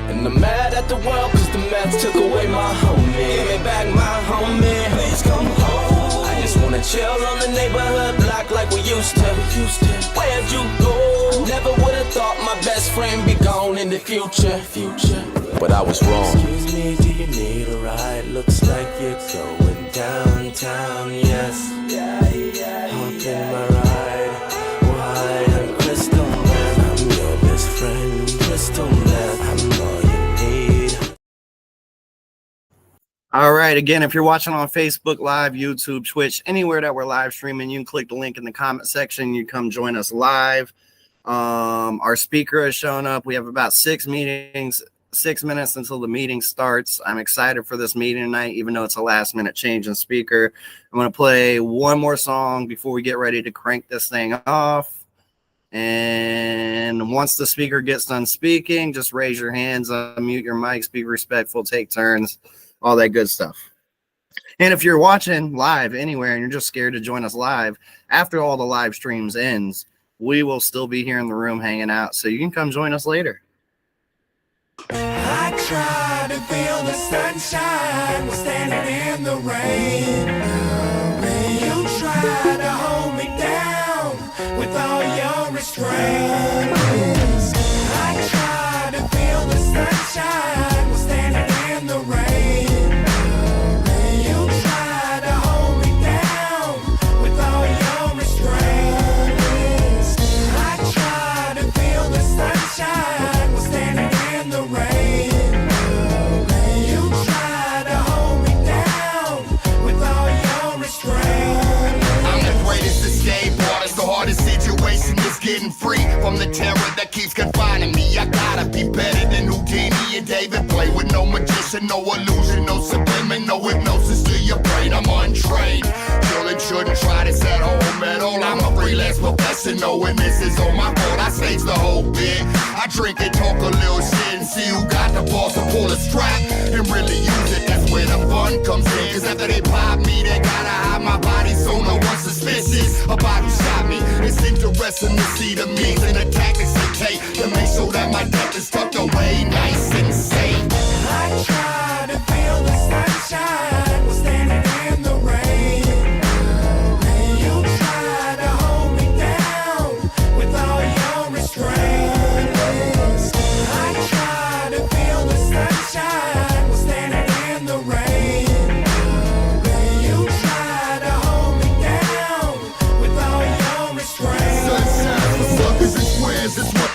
And I'm mad at the world cause the meth took away my homie. Give me back my homie. Please come home. I just wanna chill on the neighborhood block like we used to. Where'd you go? Never would've thought my best friend be gone in the future. But I was wrong. Excuse me, do you need a ride? Looks like you're going downtown, yes. Hop in my ride, wide and crystal meth. I'm your best friend, crystal meth. I'm all you need. All right, again, if you're watching on Facebook Live, YouTube, Twitch, anywhere that we're live streaming, you can click the link in the comment section. You come join us live. Our speaker has shown up. We have about 6 minutes until the meeting starts. I'm excited for this meeting tonight, even though it's a last-minute change in speaker. I'm going to play one more song before we get ready to crank this thing off. And once the speaker gets done speaking, just raise your hands, unmute your mics, be respectful, take turns, all that good stuff. And if you're watching live anywhere and you're just scared to join us live, after all the live streams ends, we will still be here in the room hanging out, so you can come join us later. I try to feel the sunshine standing in the rain. You try to hold me down with all your restraints. I try to feel the sunshine standing in the rain. You try to hold me down with all your restraints. I try to feel the sunshine standing in the rain. You try to hold me down with all your restraints. I'm the greatest escape artist. The hardest situation is getting free from the terror that keeps confining me. I gotta be better than Houdini and David. Play with no magician, no illusion, no subliminal hypnosis to your brain. I'm untrained. Children shouldn't try this at home at all. I'm a freelance professional and this is on my fault. I stage the whole bit. I drink and talk a little shit and see who got the balls to pull a strap and really use it. That's where the fun comes in. Cause after they pop me, they gotta hide my body so no one's suspicious about who shot me. It's interesting to see the means and the tactics they take to make sure that my death is tucked away nice and safe. I try to feel the sunshine standing in the rain. You try to hold me down with all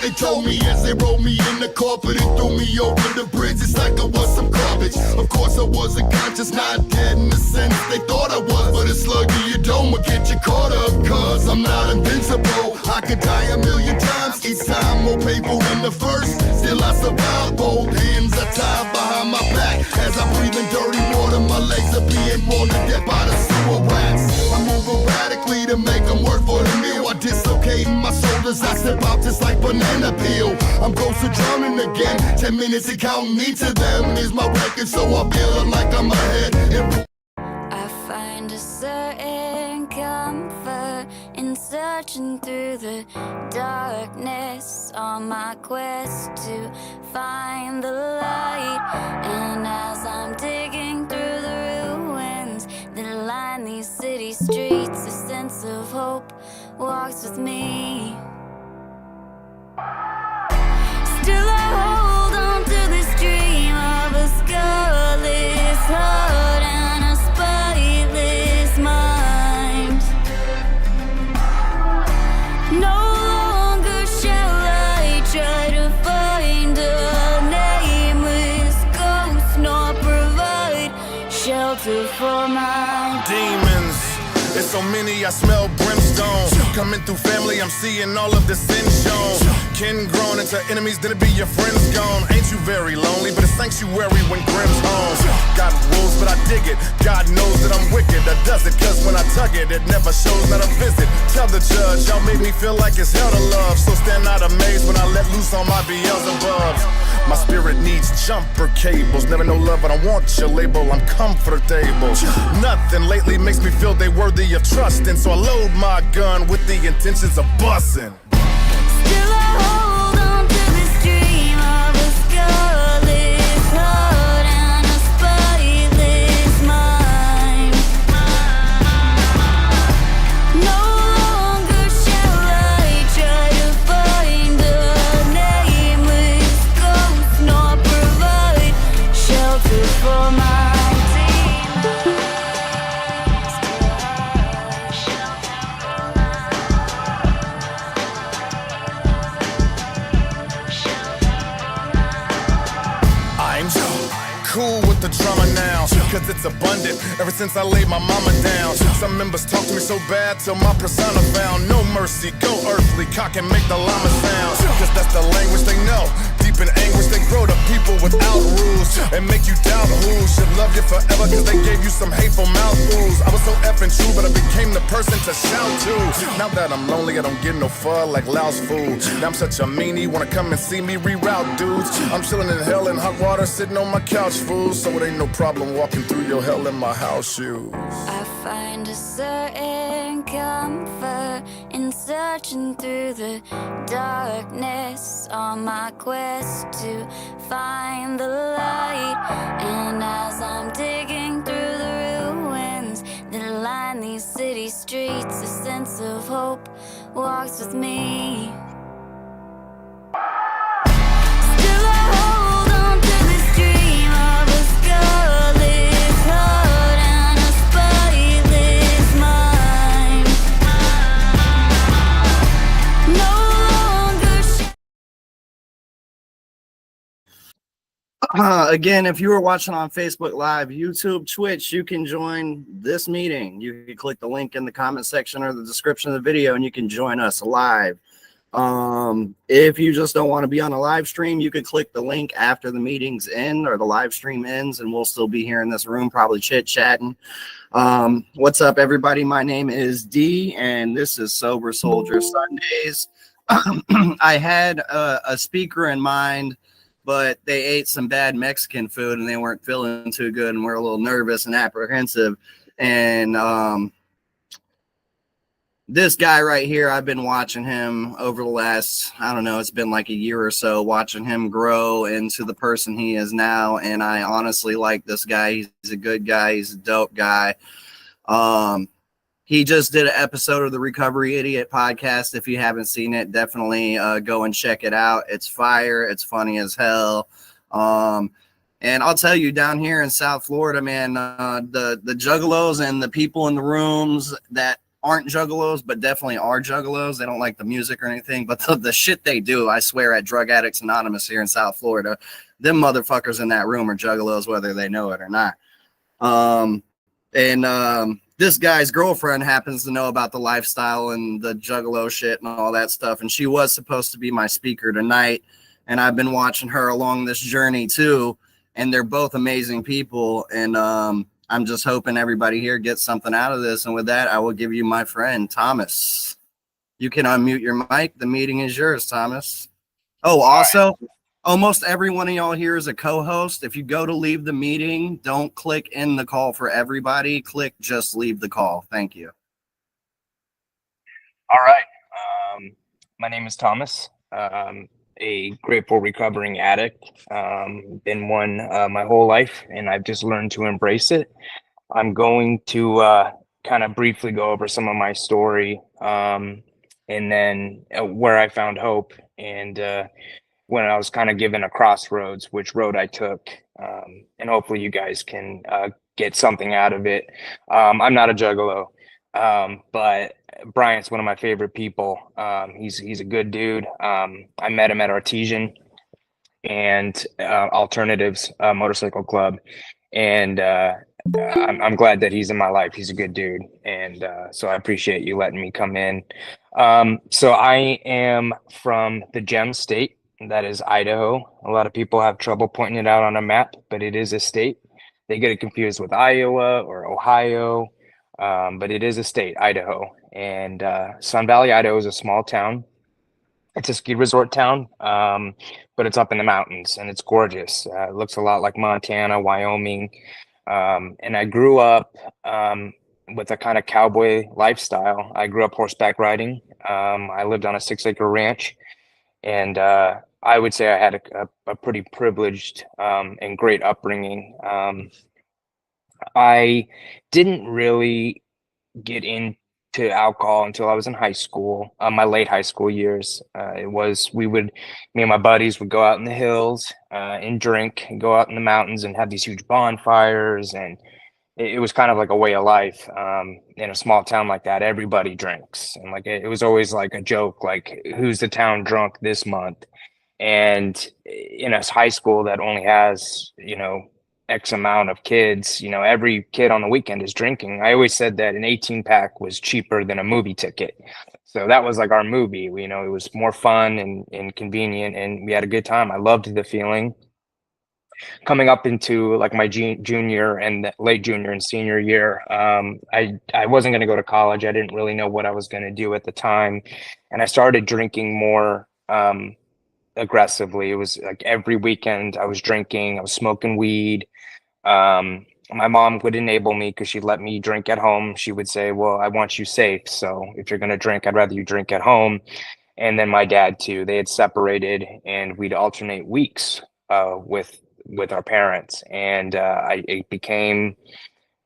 They told me as they rolled me in the carpet and threw me over the bridge, it's like I was some garbage. Of course I wasn't conscious, not dead in the sense they thought I was, but a slug to your dome will get you caught up, cause I'm not invincible. I could die a million times, each time more painful than the first. Still I survive, both hands are tied behind my back. As I breathe in dirty water, my legs are being worn to death by the sewer rats. I move erratically to make them work for the meal. I dislocate my shoulders, I step out just like banana peel. I'm close to drowning again, 10 minutes and counting me to them. Here's my record, so I feel like I'm ahead. I find a certain comfort in searching through the darkness on my quest to find the light. And as I'm digging through the ruins that line these city streets, a sense of hope walks with me. Still I hold on to this dream of a scarlet heart and a spiteless mind. No longer shall I try to find a nameless ghost, nor provide shelter for my demons. There's so many, I smell brimstone. Coming through family, I'm seeing all of the sin shown. Kin grown into enemies, then it be your friends gone. Ain't you very lonely, but a sanctuary when Grim's home. Got wolves, but I dig it. God knows that I'm wicked. I does it, cause when I tug it, it never shows not a visit. Tell the judge, y'all made me feel like it's hell to love. So stand not amazed when I let loose on my Beelzebubs. My spirit needs jumper cables. Never know love, but I want your label. I'm comfortable. Nothing lately makes me feel they worthy of trust, and so I load my gun with the intentions of busting. Still I hold on to this dream of a scarlet heart and a spiteless mind. No longer shall I try to find a nameless ghost, nor provide shelter for my Cool with the drama now, cause it's abundant ever since I laid my mama down. Some members talk to me so bad till my persona found. No mercy, go earthly, cock and make the llama sound. Cause that's the language they know. Deep in anguish, they grow to people without rules and make you doubt who should love you forever, cause they gave you some hateful mouthfuls. I was so effing true, but I became the person to shout to. Now that I'm lonely, I don't get no fun like louse food. Now I'm such a meanie, wanna come and see me reroute dudes. I'm chilling in hell in hot water, sitting on my couch, fool. So it ain't no problem walking through your hell in my house shoes. I find a certain comfort in searching through the darkness on my quest to find the light. And as I'm digging through the ruins that line these city streets, a sense of hope walks with me. Still I hold on to this dream of a scarlet heart and a spiteless mind. No longer Again, if you were watching on Facebook Live, YouTube, Twitch, you can join this meeting. You can click the link in the comment section or the description of the video, and you can join us live. If you just don't want to be on a live stream, you could click the link after the meeting's end or the live stream ends, and we'll still be here in this room, probably chit-chatting. What's up, everybody? My name is D, and this is Sober Soldier Sundays. I had a speaker in mind, but they ate some bad Mexican food and they weren't feeling too good, and we're a little nervous and apprehensive. And this guy right here, I've been watching him over the last, I don't know, it's been like a year or so, watching him grow into the person he is now. And I honestly like this guy. He's a good guy. He's a dope guy. He just did an episode of the Recovery Idiot podcast. If you haven't seen it, definitely go and check it out. It's fire. It's funny as hell. And I'll tell you, down here in South Florida, man, the Juggalos and the people in the rooms that aren't juggalos, but definitely are juggalos. They don't like the music or anything, but the shit they do, I swear, at Drug Addicts Anonymous here in South Florida, them motherfuckers in that room are juggalos, whether they know it or not. This guy's girlfriend happens to know about the lifestyle and the juggalo shit and all that stuff. And she was supposed to be my speaker tonight. And I've been watching her along this journey too. And they're both amazing people. And I'm just hoping everybody here gets something out of this. And with that, I will give you my friend, Thomas. You can unmute your mic. The meeting is yours, Thomas. Oh, also, almost every one of y'all here is a co-host. If you go to leave the meeting, don't click in the call for everybody. Click just leave the call. Thank you. All right. My name is Thomas. A grateful recovering addict. Been one my whole life, and I've just learned to embrace it. I'm going to kind of briefly go over some of my story, and then where I found hope, and when I was kind of given a crossroads, which road I took, and hopefully you guys can get something out of it. I'm not a juggalo, but Bryant's one of my favorite people. He's a good dude. I met him at Artesian and Alternatives Motorcycle Club, and I'm glad that he's in my life. He's a good dude, and so I appreciate you letting me come in. So I am from the Gem State. That is Idaho. A lot of people have trouble pointing it out on a map, but it is a state. They get it confused with Iowa or Ohio, but it is a state, Idaho. And Sun Valley, Idaho is a small town. It's a ski resort town, but it's up in the mountains and it's gorgeous. It looks a lot like Montana, Wyoming. And I grew up with a kind of cowboy lifestyle. I grew up horseback riding. I lived on a 6-acre ranch. And I would say I had a pretty privileged and great upbringing. I didn't really get into alcohol until I was in high school, my late high school years. Me and my buddies would go out in the hills and drink, and go out in the mountains and have these huge bonfires. And it was kind of like a way of life. In a small town like that, everybody drinks. And like it was always like a joke, like who's the town drunk this month? And in a high school that only has, X amount of kids, every kid on the weekend is drinking. I always said that an 18-pack was cheaper than a movie ticket. So that was like our movie. It was more fun and convenient, and we had a good time. I loved the feeling. Coming up into like my junior and late junior and senior year, I wasn't going to go to college. I didn't really know what I was going to do at the time. And I started drinking more aggressively. It was like every weekend I was drinking, I was smoking weed. My mom would enable me because she let me drink at home. She would say, well, I want you safe. So if you're going to drink, I'd rather you drink at home. And then my dad too, they had separated and we'd alternate weeks with our parents. And it became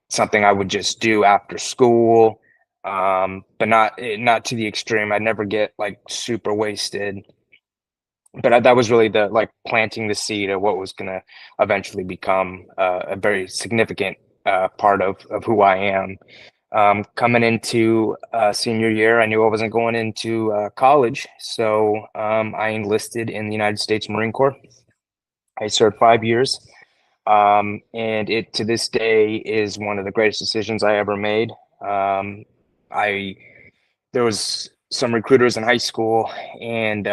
something I would just do after school, but not to the extreme. I'd never get like super wasted. But that was really the like planting the seed of what was going to eventually become a very significant part of who I am. Coming into senior year, I knew I wasn't going into college, so I enlisted in the United States Marine Corps. I served 5 years, and it to this day is one of the greatest decisions I ever made. There was some recruiters in high school, and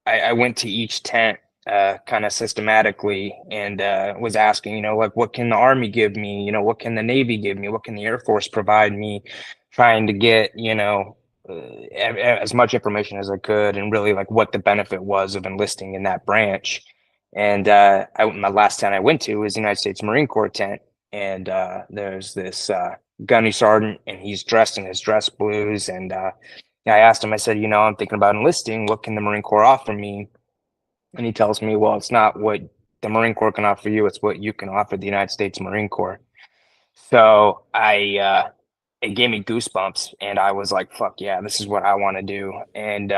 I went to each tent kind of systematically and was asking, like, what can the Army give me? What can the Navy give me? What can the Air Force provide me? Trying to get, as much information as I could, and really like what the benefit was of enlisting in that branch. And my last tent I went to was the United States Marine Corps tent. And there's this gunny sergeant, and he's dressed in his dress blues. And I asked him, I said, I'm thinking about enlisting. What can the Marine Corps offer me? And he tells me, well, it's not what the Marine Corps can offer you. It's what you can offer the United States Marine Corps. So it gave me goosebumps, and I was like, fuck yeah, this is what I want to do. And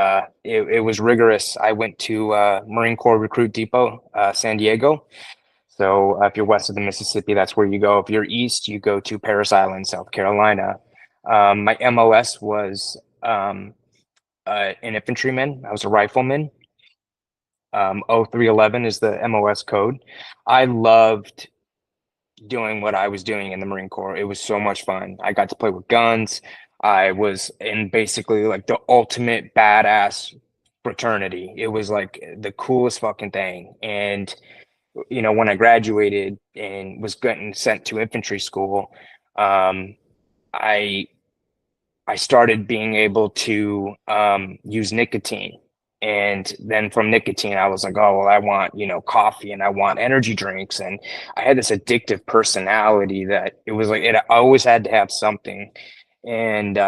it was rigorous. I went to Marine Corps Recruit Depot, San Diego. So if you're west of the Mississippi, that's where you go. If you're east, you go to Parris Island, South Carolina. My MOS was an infantryman. I was a rifleman. 0311 is the MOS code. I loved doing what I was doing in the Marine Corps. It was so much fun. I got to play with guns. I was in basically like the ultimate badass fraternity. It was like the coolest fucking thing. And when I graduated and was getting sent to infantry school, um, I I started being able to use nicotine. And then from nicotine, I was like, oh, well, I want, coffee and I want energy drinks. And I had this addictive personality that it was like, I always had to have something. And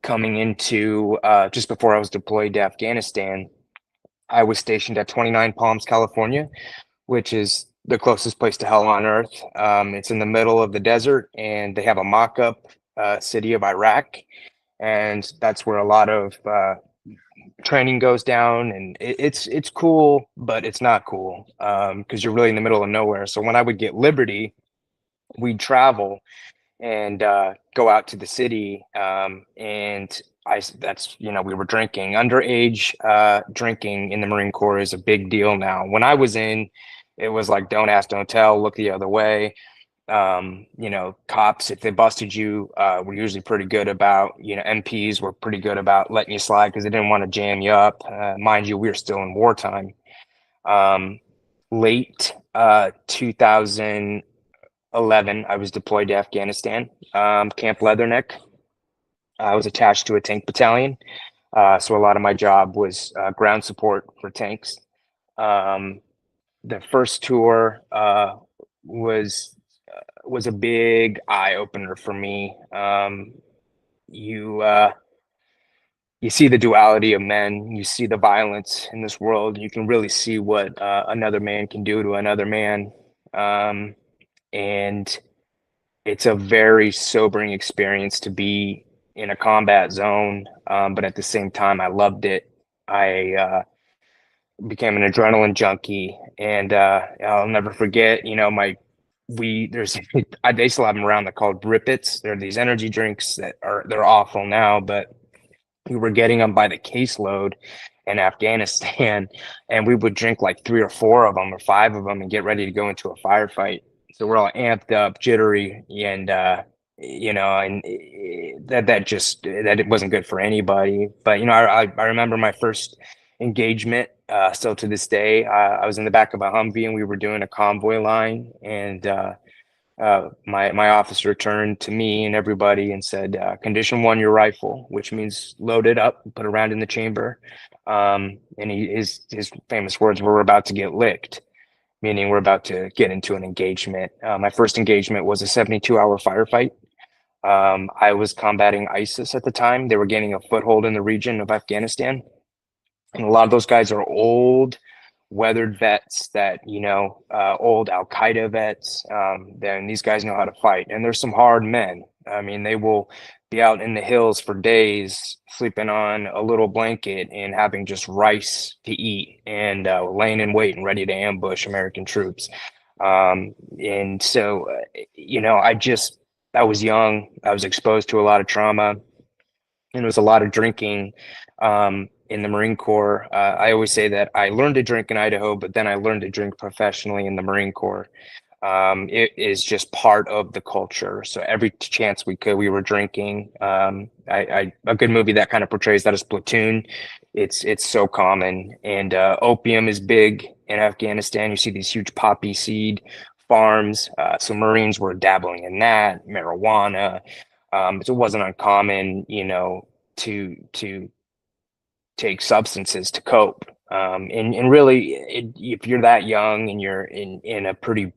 coming into just before I was deployed to Afghanistan, I was stationed at 29 Palms, California, which is the closest place to hell on earth. It's in the middle of the desert, and they have a mock-up city of Iraq, and that's where a lot of training goes down. And it's cool, but it's not cool because you're really in the middle of nowhere. So when I would get liberty, we'd travel and go out to the city, and we were drinking. Underage drinking in the Marine Corps is a big deal now. When I was in, it was like don't ask, don't tell, look the other way. Cops, if they busted you, were usually pretty good about, MPs were pretty good about letting you slide because they didn't want to jam you up. Mind you, we were still in wartime. Late 2011, I was deployed to Afghanistan, Camp Leatherneck. I was attached to a tank battalion. So a lot of my job was ground support for tanks. The first tour was a big eye opener for me. You see the duality of men, you see the violence in this world. You can really see what another man can do to another man. And it's a very sobering experience to be in a combat zone. But at the same time, I loved it. I became an adrenaline junkie, and I'll never forget, they still have them around. They're called Brippets. They're these energy drinks they're awful now, but we were getting them by the caseload in Afghanistan, and we would drink like 3 or 4 of them or 5 of them and get ready to go into a firefight. So we're all amped up, jittery, and that it wasn't good for anybody. But I remember my first engagement. Still to this day, I was in the back of a Humvee and we were doing a convoy line, and my officer turned to me and everybody and said, "Condition 1, your rifle," which means load it up, put a round in the chamber. And his famous words were, "We're about to get licked," meaning we're about to get into an engagement. My first engagement was a 72-hour firefight. I was combating ISIS at the time. They were gaining a foothold in the region of Afghanistan. And a lot of those guys are old, weathered vets that, old Al Qaeda vets. Then these guys know how to fight. And there's some hard men. I mean, they will be out in the hills for days, sleeping on a little blanket and having just rice to eat, and laying in wait and ready to ambush American troops. And so, I was young. I was exposed to a lot of trauma, and there was a lot of drinking in the Marine Corps. I always say that I learned to drink in Idaho, but then I learned to drink professionally in the Marine Corps. It is just part of the culture. So every chance we could, we were drinking. A good movie that kind of portrays that is Platoon. It's so common. And opium is big in Afghanistan. You see these huge poppy seed farms. So Marines were dabbling in that, marijuana. So it wasn't uncommon, to take substances to cope. And really, if you're that young and you're in a pretty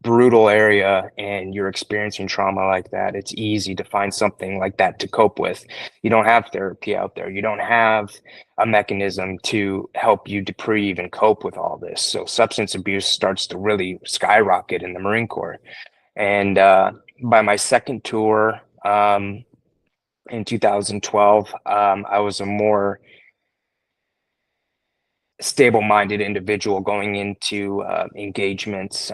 brutal area and you're experiencing trauma like that, it's easy to find something like that to cope with. You don't have therapy out there. You don't have a mechanism to help you deprive and cope with all this. So substance abuse starts to really skyrocket in the Marine Corps. And by my second tour in 2012, I was a more stable-minded individual going into engagements.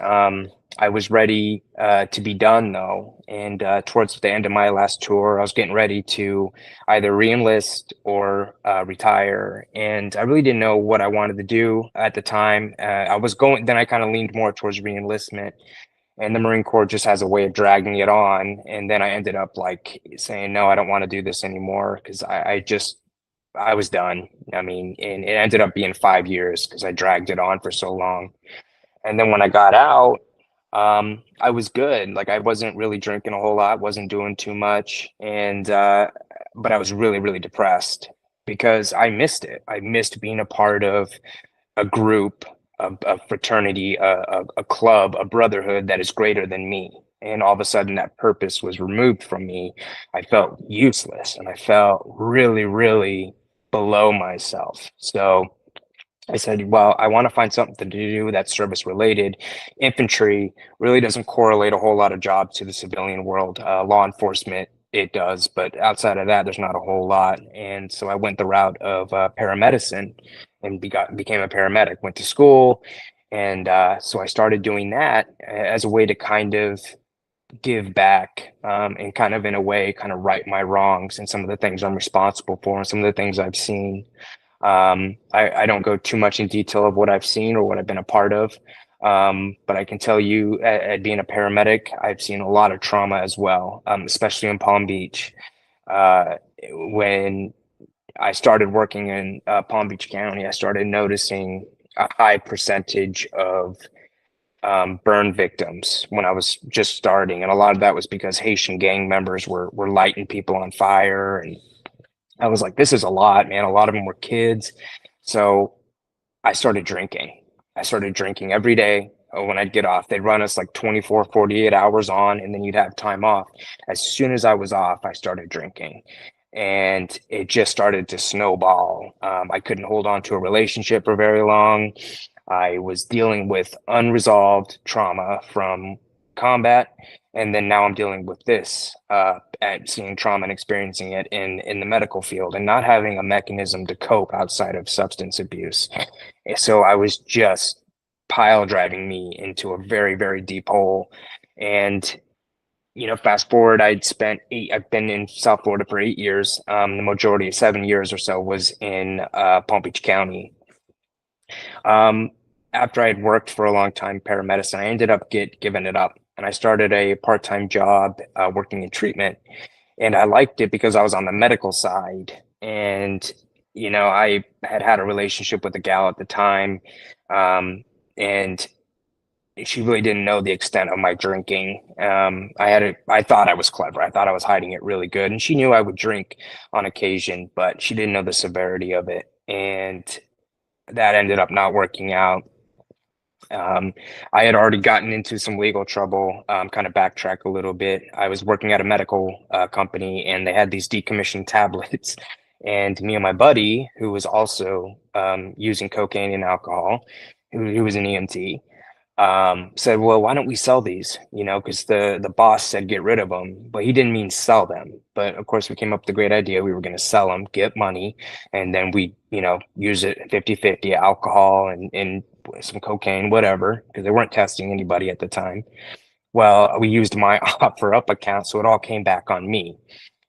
I was ready to be done though, and towards the end of my last tour, I was getting ready to either re-enlist or retire, and I really didn't know what I wanted to do at the time. Then I kind of leaned more towards re-enlistment, and the Marine Corps just has a way of dragging it on, and then I ended up like saying, no, I don't want to do this anymore because I was done. I mean, and it ended up being 5 years because I dragged it on for so long. And then when I got out, I was good. Like I wasn't really drinking a whole lot, wasn't doing too much, and but I was really, really depressed because I missed it. I missed being a part of a group, a fraternity, a club, a brotherhood that is greater than me. And all of a sudden, that purpose was removed from me. I felt useless, and I felt really, really below myself. So I said, well, I want to find something to do that's service related. Infantry really doesn't correlate a whole lot of jobs to the civilian world. Law enforcement, it does, but outside of that, there's not a whole lot. And so I went the route of paramedicine and became a paramedic, went to school. And so I started doing that as a way to kind of give back and kind of in a way kind of right my wrongs and some of the things I'm responsible for and some of the things I've seen. I don't go too much in detail of what I've seen or what I've been a part of. But I can tell you at being a paramedic, I've seen a lot of trauma as well, especially in Palm Beach. When I started working in Palm Beach County, I started noticing a high percentage of burn victims when I was just starting. And a lot of that was because Haitian gang members were lighting people on fire. And I was like, this is a lot, man. A lot of them were kids. So I started drinking. I started drinking every day when I'd get off. They'd run us like 24, 48 hours on, and then you'd have time off. As soon as I was off, I started drinking. And it just started to snowball. I couldn't hold on to a relationship for very long. I was dealing with unresolved trauma from combat, and then now I'm dealing with this, at seeing trauma and experiencing it in the medical field and not having a mechanism to cope outside of substance abuse. So I was just pile driving me into a very, very deep hole. And fast forward, I've been in South Florida for 8 years. The majority of 7 years or so was in Palm Beach County. After I had worked for a long time paramedicine, I ended up giving it up, and I started a part-time job working in treatment, and I liked it because I was on the medical side, and I had a relationship with a gal at the time, and she really didn't know the extent of my drinking. I thought I was clever. I thought I was hiding it really good, and she knew I would drink on occasion, but she didn't know the severity of it, and that ended up not working out. I had already gotten into some legal trouble. Kind of backtrack a little bit. I was working at a medical company, and they had these decommissioned tablets. And me and my buddy, who was also using cocaine and alcohol, who was an EMT, said, well, why don't we sell these? Because the boss said get rid of them, but he didn't mean sell them. But of course, we came up with the great idea. We were going to sell them, get money, and then we, use it 50-50 alcohol and some cocaine, whatever, because they weren't testing anybody at the time. Well, we used my offer up account, so it all came back on me.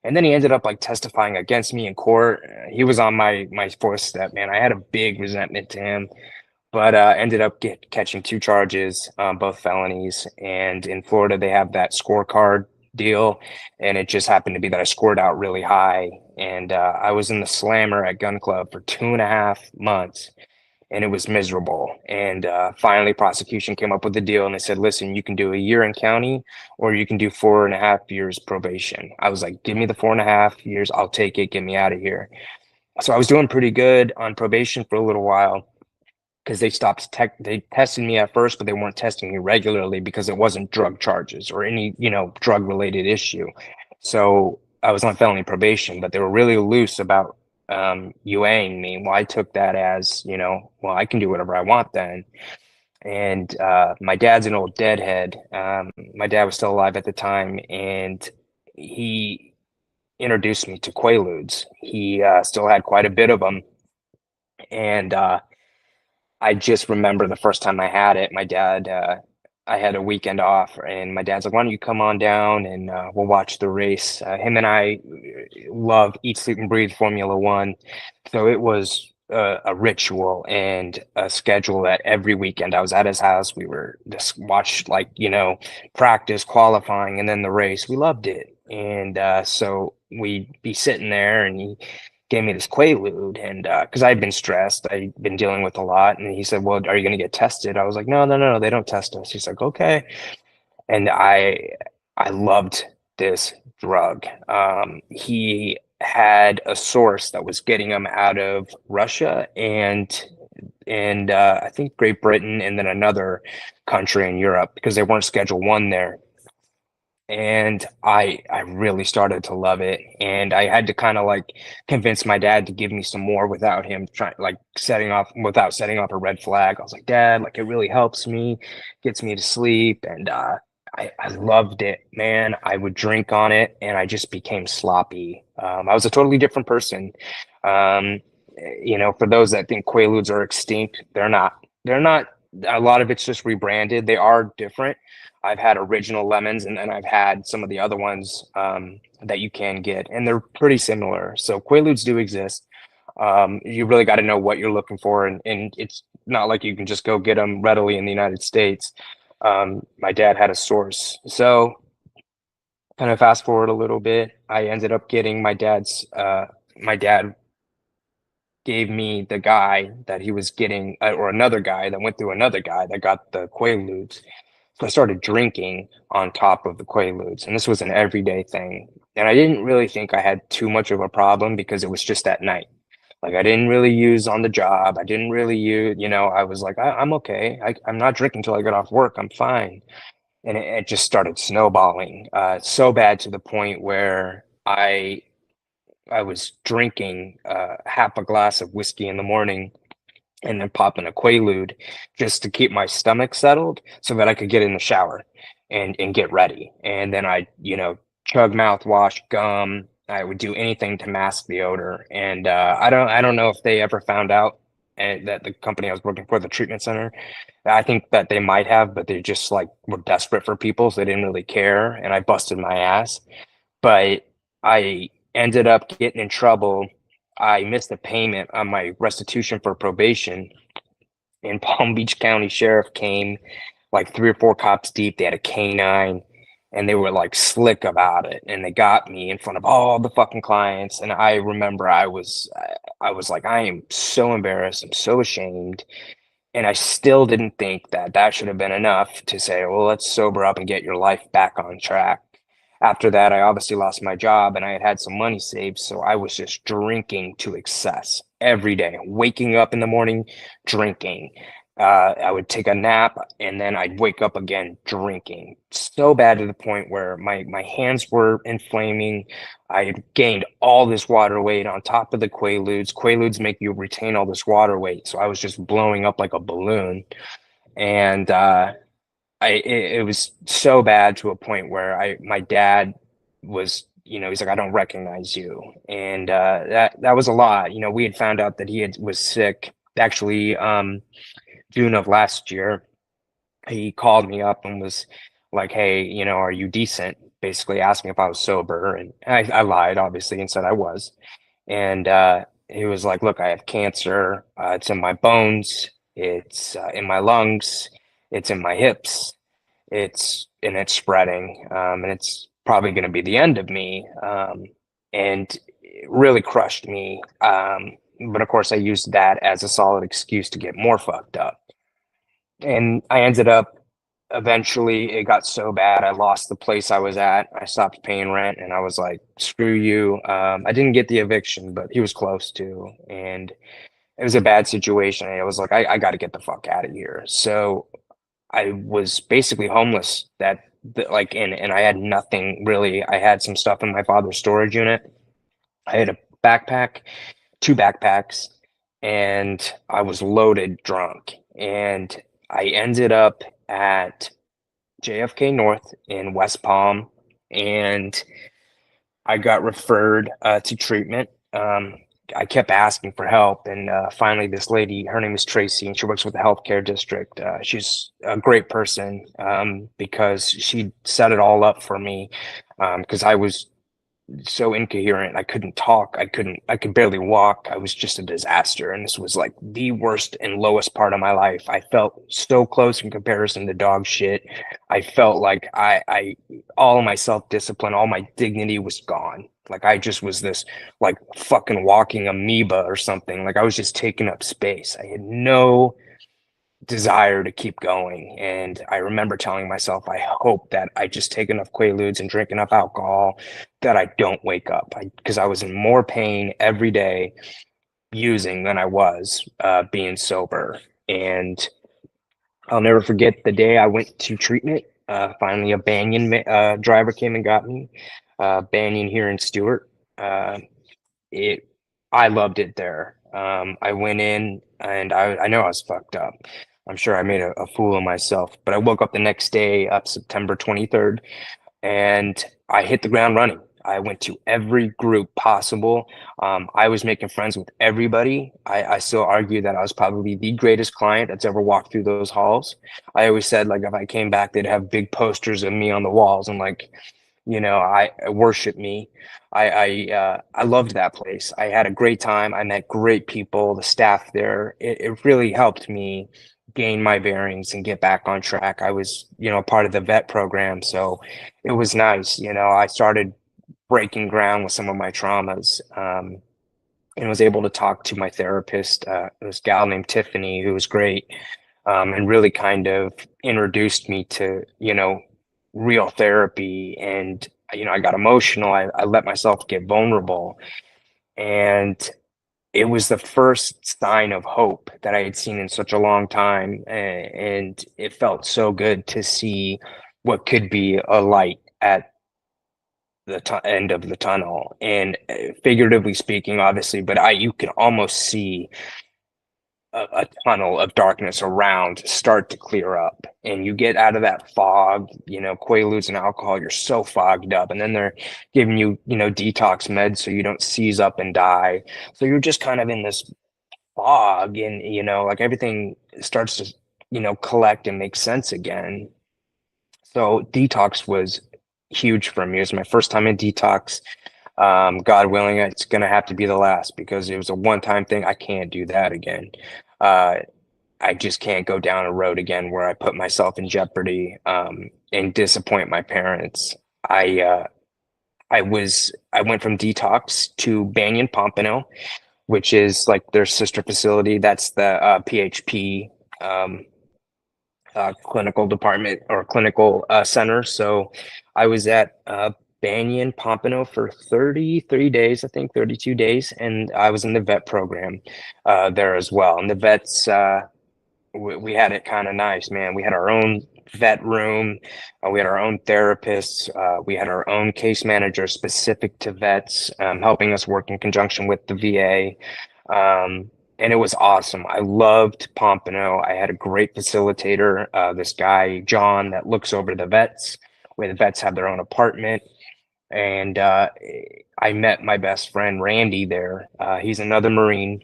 And then he ended up like testifying against me in court. He was on my fourth step, man. I had a big resentment to him, but ended up catching 2 charges, both felonies. And in Florida, they have that scorecard deal, and it just happened to be that I scored out really high. And I was in the slammer at Gun Club for 2.5 months, and it was miserable. And finally, prosecution came up with a deal, and they said, listen, you can do a year in county, or you can do 4.5 years probation. I was like, give me the 4.5 years. I'll take it. Get me out of here. So I was doing pretty good on probation for a little while, because they tested me at first, but they weren't testing me regularly because it wasn't drug charges or any, drug related issue. So I was on felony probation, but they were really loose about UAing me. Well, I took that as, well, I can do whatever I want then. And my dad's an old deadhead. My dad was still alive at the time, and he introduced me to Quaaludes. He still had quite a bit of them. And I just remember the first time I had it, my dad, I had a weekend off, and my dad's like, "Why don't you come on down and we'll watch the race?" Him and I love eat, sleep, and breathe Formula One, so it was a ritual and a schedule that every weekend I was at his house. We were just watched like practice, qualifying, and then the race. We loved it, and so we'd be sitting there, and he gave me this Quaalude, and because I'd been stressed, I'd been dealing with a lot, and he said, "Well, are you going to get tested?" I was like, "No, no, no, they don't test us." He's like, "Okay," and I loved this drug. He had a source that was getting him out of Russia and I think Great Britain, and then another country in Europe because they weren't Schedule One there. And I really started to love it, and I had to kind of like convince my dad to give me some more without him trying like setting off a red flag. I was like, "Dad, like it really helps me, gets me to sleep," and I loved it, man. I would drink on it, and I just became sloppy. I was a totally different person. Um, for those that think Quaaludes are extinct, they're not. They're not. A lot of it's just rebranded. They are different. I've had original lemons, and then I've had some of the other ones that you can get, and they're pretty similar. So Quaaludes do exist. You really got to know what you're looking for, and it's not like you can just go get them readily in the United States. My dad had a source. So kind of fast forward a little bit, I ended up getting my dad gave me the guy that he was getting, or another guy that went through another guy that got the Quaaludes. So I started drinking on top of the Quaaludes, and this was an everyday thing. And I didn't really think I had too much of a problem because it was just at night. Like I didn't really use on the job. I didn't really use, I was like, I'm okay. I'm not drinking till I get off work. I'm fine. And it just started snowballing, so bad to the point where I was drinking half a glass of whiskey in the morning and then popping a Quaalude just to keep my stomach settled so that I could get in the shower and get ready. And then chug mouthwash, gum. I would do anything to mask the odor. And I don't know if they ever found out that the company I was working for, the treatment center, I think that they might have, but they just like were desperate for people, so they didn't really care. And I busted my ass, but I ended up getting in trouble. I missed a payment on my restitution for probation, and Palm Beach County Sheriff came like 3 or 4 cops deep. They had a canine, and they were like slick about it. And they got me in front of all the fucking clients. And I remember I was like, I am so embarrassed. I'm so ashamed. And I still didn't think that that should have been enough to say, well, let's sober up and get your life back on track. After that, I obviously lost my job and I had some money saved. So I was just drinking to excess every day, waking up in the morning, drinking. I would take a nap and then I'd wake up again drinking. So bad to the point where my hands were inflaming. I had gained all this water weight on top of the Quaaludes. Quaaludes make you retain all this water weight. So I was just blowing up like a balloon. And it was so bad to a point where my dad was, he's like, "I don't recognize you." And that was a lot. We had found out that was sick. Actually, June of last year, he called me up and was like, "Hey, are you decent?" Basically asking if I was sober, and I lied obviously and said I was. And he was like, "Look, I have cancer. It's in my bones. It's in my lungs. It's in my hips. It's spreading, and it's probably going to be the end of me." And it really crushed me. But of course, I used that as a solid excuse to get more fucked up. And I ended up eventually, it got so bad, I lost the place I was at. I stopped paying rent, and I was like, "Screw you." I didn't get the eviction, but he was close to, and it was a bad situation. I was like, I got to get the fuck out of here. So I was basically homeless and I had nothing really. I had some stuff in my father's storage unit. I had a backpack, 2 backpacks, and I was loaded drunk. And I ended up at JFK North in West Palm, and I got referred to treatment I kept asking for help, and finally, this lady, her name is Tracy, and she works with the healthcare district. She's a great person because she set it all up for me because I was so incoherent. I couldn't talk. I could barely walk. I was just a disaster. And this was like the worst and lowest part of my life. I felt so close in comparison to dog shit. I felt like all of my self-discipline, all my dignity was gone. Like I just was this like fucking walking amoeba or something. Like I was just taking up space. I had no desire to keep going. And I remember telling myself, I hope that I just take enough Quaaludes and drink enough alcohol that I don't wake up. Because I was in more pain every day using than I was being sober. And I'll never forget the day I went to treatment. Finally, a Banyan driver came and got me. Banyan here in Stewart. It, I loved it there. I went in and I know I was fucked up. I'm sure I made a fool of myself, but I woke up the next day, up September 23rd, and I hit the ground running. I went to every group possible. I was making friends with everybody. I still argue that I was probably the greatest client that's ever walked through those halls. I always said, like, if I came back, they'd have big posters of me on the walls and like, I worship me. I loved that place. I had a great time. I met great people. The staff there, it really helped me gain my bearings and get back on track. I was, part of the vet program, so it was nice. I started breaking ground with some of my traumas, and was able to talk to my therapist, this gal named Tiffany, who was great, and really kind of introduced me to, real therapy. And I got emotional. I let myself get vulnerable, and it was the first sign of hope that I had seen in such a long time, and it felt so good to see what could be a light at the end of the tunnel. And figuratively speaking, obviously, but you can almost see a tunnel of darkness around start to clear up, and you get out of that fog. Quaaludes and alcohol, you're so fogged up, and then they're giving you detox meds so you don't seize up and die. So you're just kind of in this fog, and like everything starts to collect and make sense again. So detox was huge for me. It was my first time in detox. God willing, it's going to have to be the last because it was a one-time thing. I can't do that again. I just can't go down a road again where I put myself in jeopardy and disappoint my parents. I went from detox to Banyan Pompano, which is like their sister facility. That's the PHP clinical department or clinical center. So I was at Banyan Pompano for 33 days, I think 32 days. And I was in the vet program there as well. And the vets, we had it kind of nice, man. We had our own vet room. We had our own therapists. We had our own case manager specific to vets, helping us work in conjunction with the VA. And it was awesome. I loved Pompano. I had a great facilitator, this guy, John, that looks over the vets, where the vets have their own apartment. And I met my best friend, Randy, there. He's another Marine.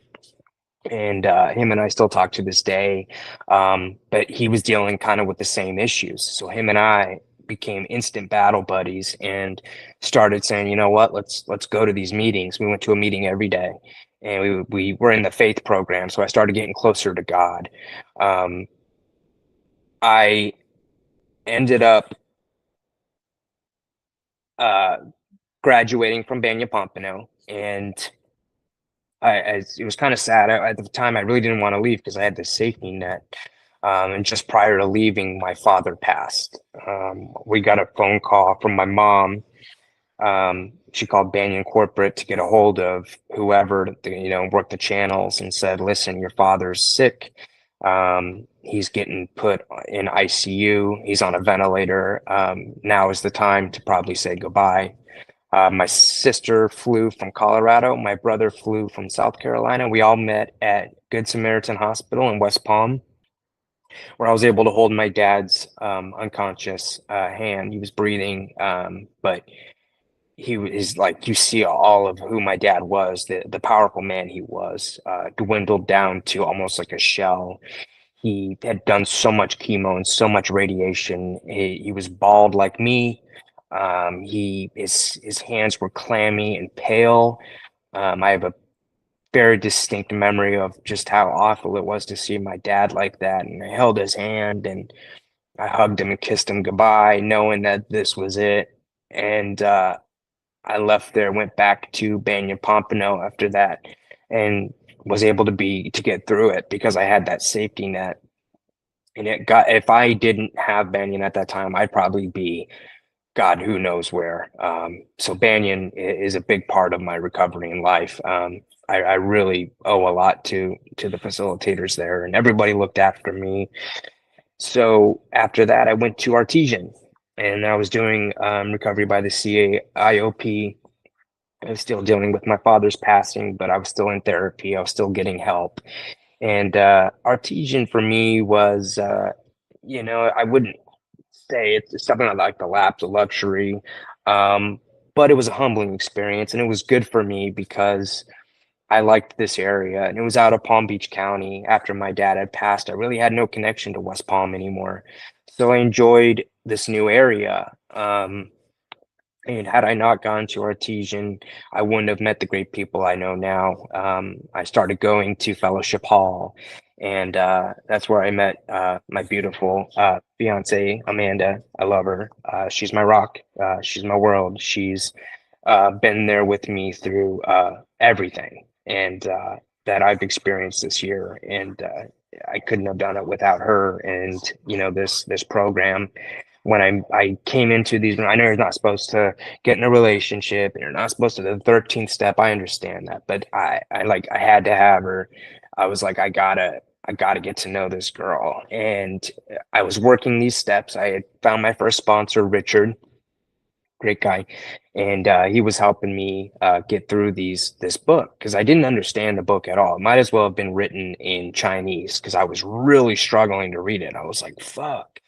And him and I still talk to this day. But he was dealing kind of with the same issues. So him and I became instant battle buddies and started saying, you know what, let's go to these meetings. We went to a meeting every day. And we were in the faith program, so I started getting closer to God. I ended up graduating from Banyan Pompano, and it was kind of sad. At the time, I really didn't want to leave because I had this safety net. And just prior to leaving, my father passed. We got a phone call from my mom. She called Banyan Corporate to get a hold of whoever, worked the channels and said, listen, your father's sick. He's getting put in ICU. He's on a ventilator. Now is the time to probably say goodbye. My sister flew from Colorado. My brother flew from South Carolina. We all met at Good Samaritan Hospital in West Palm, where I was able to hold my dad's unconscious hand. He was breathing, but is like, you see all of who my dad was, the powerful man he was, dwindled down to almost like a shell. He had done so much chemo and so much radiation. He was bald like me. His hands were clammy and pale. I have a very distinct memory of just how awful it was to see my dad like that. And I held his hand and I hugged him and kissed him goodbye, knowing that this was it. And I left there, went back to Banyan Pompano after that, and was able to get through it because I had that safety net. And if I didn't have Banyan at that time, I'd probably be God, who knows where. So Banyan is a big part of my recovery in life. I really owe a lot to the facilitators there, and everybody looked after me. So after that, I went to Artesian, and I was doing recovery by the CAIOP. I was still dealing with my father's passing, but I was still in therapy. I was still getting help. And Artesian for me was, I wouldn't say it's something like the laps of luxury, but it was a humbling experience, and it was good for me because I liked this area, and it was out of Palm Beach County. After my dad had passed, I really had no connection to West Palm anymore, so I enjoyed this new area. And had I not gone to Artesian, I wouldn't have met the great people I know now. I started going to Fellowship Hall, and that's where I met my beautiful fiance, Amanda. I love her. She's my rock. She's my world. She's been there with me through everything and that I've experienced this year. And I couldn't have done it without her. And this program, when I came into these, I know you're not supposed to get in a relationship and you're not supposed to do the 13th step. I understand that, but I had to have her. I was like, I gotta get to know this girl. And I was working these steps. I had found my first sponsor, Richard, great guy, and he was helping me get through this book because I didn't understand the book at all. It might as well have been written in Chinese because I was really struggling to read it. I was like, fuck.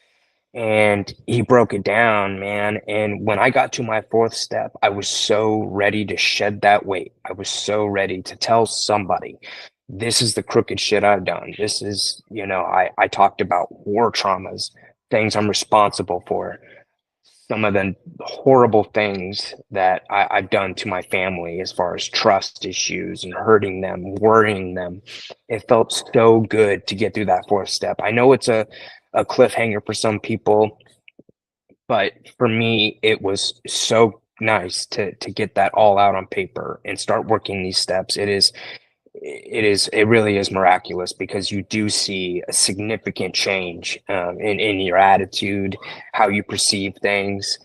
And he broke it down, man. And when I got to my fourth step, I was so ready to shed that weight. I was so ready to tell somebody, this is the crooked shit I've done. This is, I talked about war traumas, things I'm responsible for, some of the horrible things that I've done to my family as far as trust issues and hurting them, worrying them. It felt so good to get through that fourth step. I know it's a cliffhanger for some people, but for me, it was so nice to get that all out on paper and start working these steps. It really is miraculous because you do see a significant change in your attitude, how you perceive things,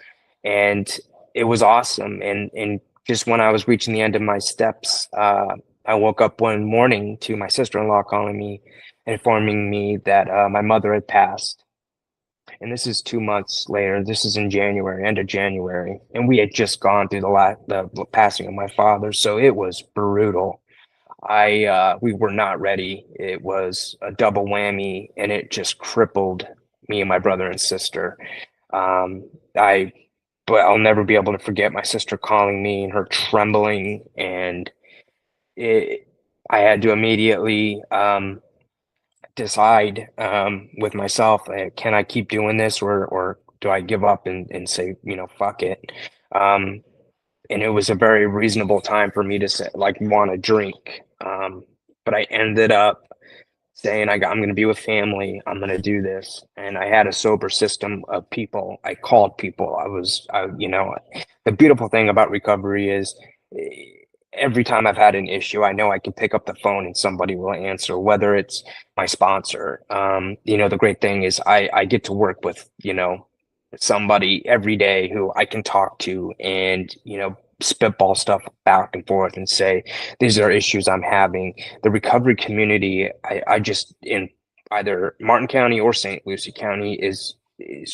and it was awesome. And just when I was reaching the end of my steps, I woke up one morning to my sister-in-law calling me, informing me that my mother had passed. And this is 2 months later. This is in January, end of January, and we had just gone through the passing of my father, so it was brutal. We were not ready. It was a double whammy, and it just crippled me and my brother and sister. Um, I, but I'll never be able to forget my sister calling me and her trembling, and it, I had to immediately decide with myself, can I keep doing this, or do I give up and say, fuck it? Um, and it was a very reasonable time for me to say, like, want to drink. But I ended up saying, I'm going to be with family. I'm going to do this. And I had a sober system of people. I called people. The beautiful thing about recovery is every time I've had an issue, I know I can pick up the phone and somebody will answer, whether it's my sponsor. The great thing is I get to work with, somebody every day who I can talk to and, spitball stuff back and forth and say, these are issues I'm having. The recovery community, I just, in either Martin County or St. Lucie County, is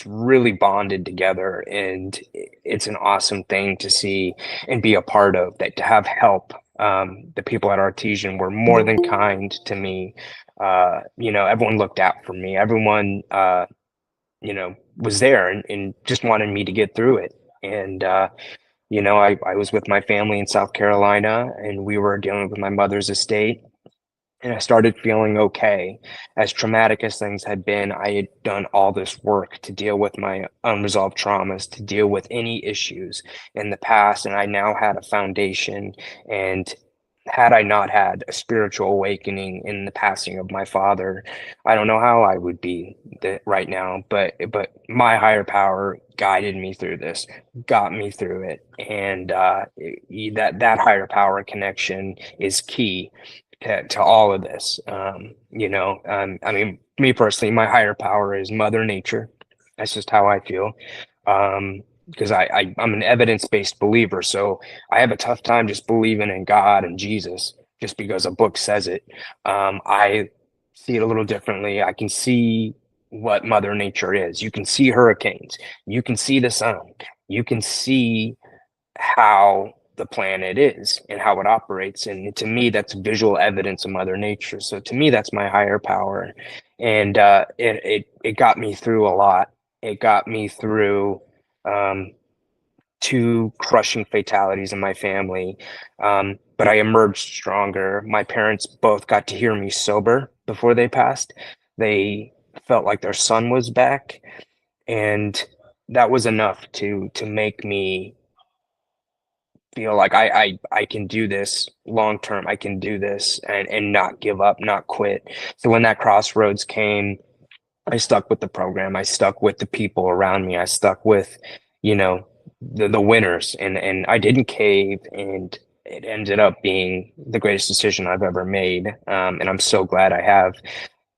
really bonded together, and it's an awesome thing to see and be a part of. That to have help. The people at Artesian were more than kind to me. Everyone looked out for me. Everyone was there and just wanted me to get through it. And I was with my family in South Carolina, and we were dealing with my mother's estate. And I started feeling okay. As traumatic as things had been, I had done all this work to deal with my unresolved traumas, to deal with any issues in the past. And I now had a foundation. And had I not had a spiritual awakening in the passing of my father, I don't know how I would be right now. But my higher power guided me through this, got me through it, and that higher power connection is key to all of this. I mean, me personally, my higher power is Mother Nature. That's just how I feel. Because I'm an evidence-based believer, so I have a tough time just believing in God and Jesus just because a book says it. I see it a little differently. I can see what Mother Nature is. You can see hurricanes. You can see the sun. You can see how the planet is and how it operates. And to me, that's visual evidence of Mother Nature. So to me, that's my higher power. And it got me through a lot. It got me through two crushing fatalities in my family. But I emerged stronger. My parents both got to hear me sober before they passed. They felt like their son was back. And that was enough to make me feel like I can do this long term. I can do this and not give up, not quit. So when that crossroads came, I stuck with the program. I stuck with the people around me. I stuck with, the winners, and I didn't cave, and it ended up being the greatest decision I've ever made. And I'm so glad I have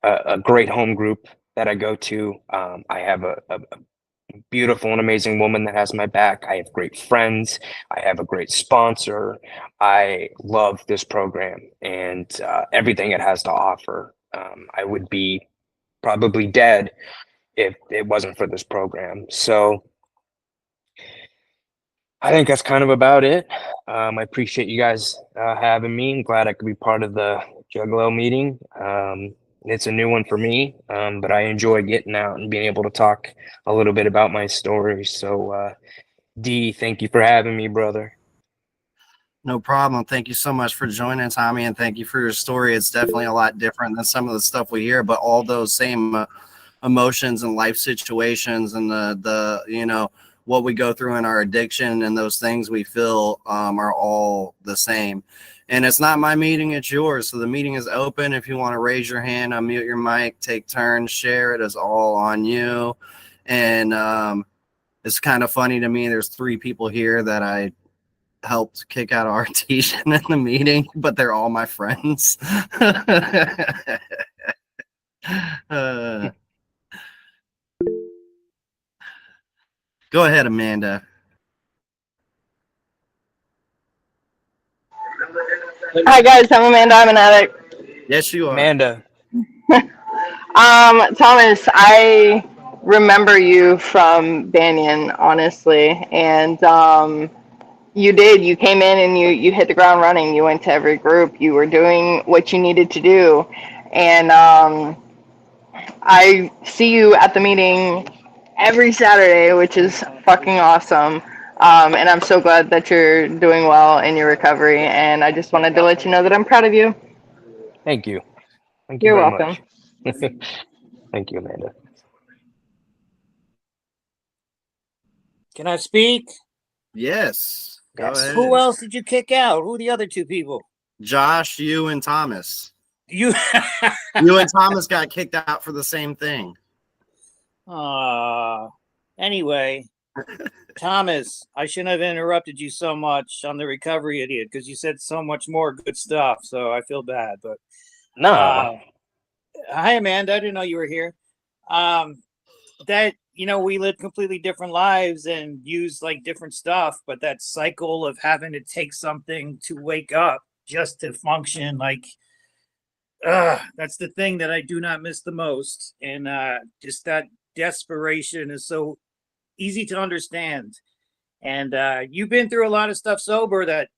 a great home group that I go to. I have a beautiful and amazing woman that has my back. I have great friends. I have a great sponsor. I love this program and everything it has to offer. I would be probably dead if it wasn't for this program. So I think that's kind of about it. I appreciate you guys having me. I'm glad I could be part of the Juggalo meeting. It's a new one for me, but I enjoy getting out and being able to talk a little bit about my story. So, D, thank you for having me, brother. No problem. Thank you so much for joining, Tommy, and thank you for your story. It's definitely a lot different than some of the stuff we hear, but all those same emotions and life situations and the what we go through in our addiction and those things we feel are all the same. And it's not my meeting, it's yours. So the meeting is open. If you want to raise your hand, unmute your mic, take turns, share it, is all on you. And it's kind of funny to me. There's 3 people here that I helped kick out of Artesian in the meeting, but they're all my friends. Go ahead, Amanda. Hi guys, I'm Amanda. I'm an addict. Yes, you are. Amanda. Thomas, I remember you from Banyan, honestly, and you came in and you hit the ground running. You went to every group. You were doing what you needed to do, and I see you at the meeting every Saturday, which is fucking awesome. And I'm so glad that you're doing well in your recovery. And I just wanted to let you know that I'm proud of you. Thank you. Thank you You're very welcome. much. Thank you, Amanda. Can I speak? Yes. Go ahead. Who else did you kick out? Who are the other 2 people? Josh, you, and Thomas. You and Thomas got kicked out for the same thing. Anyway, Thomas, I shouldn't have interrupted you so much on the recovery idiot because you said so much more good stuff. So I feel bad, but no. Hi, Amanda. I didn't know you were here. That we live completely different lives and use like different stuff, but that cycle of having to take something to wake up just to function, like, that's the thing that I do not miss the most. And just that desperation is so easy to understand. And you've been through a lot of stuff sober that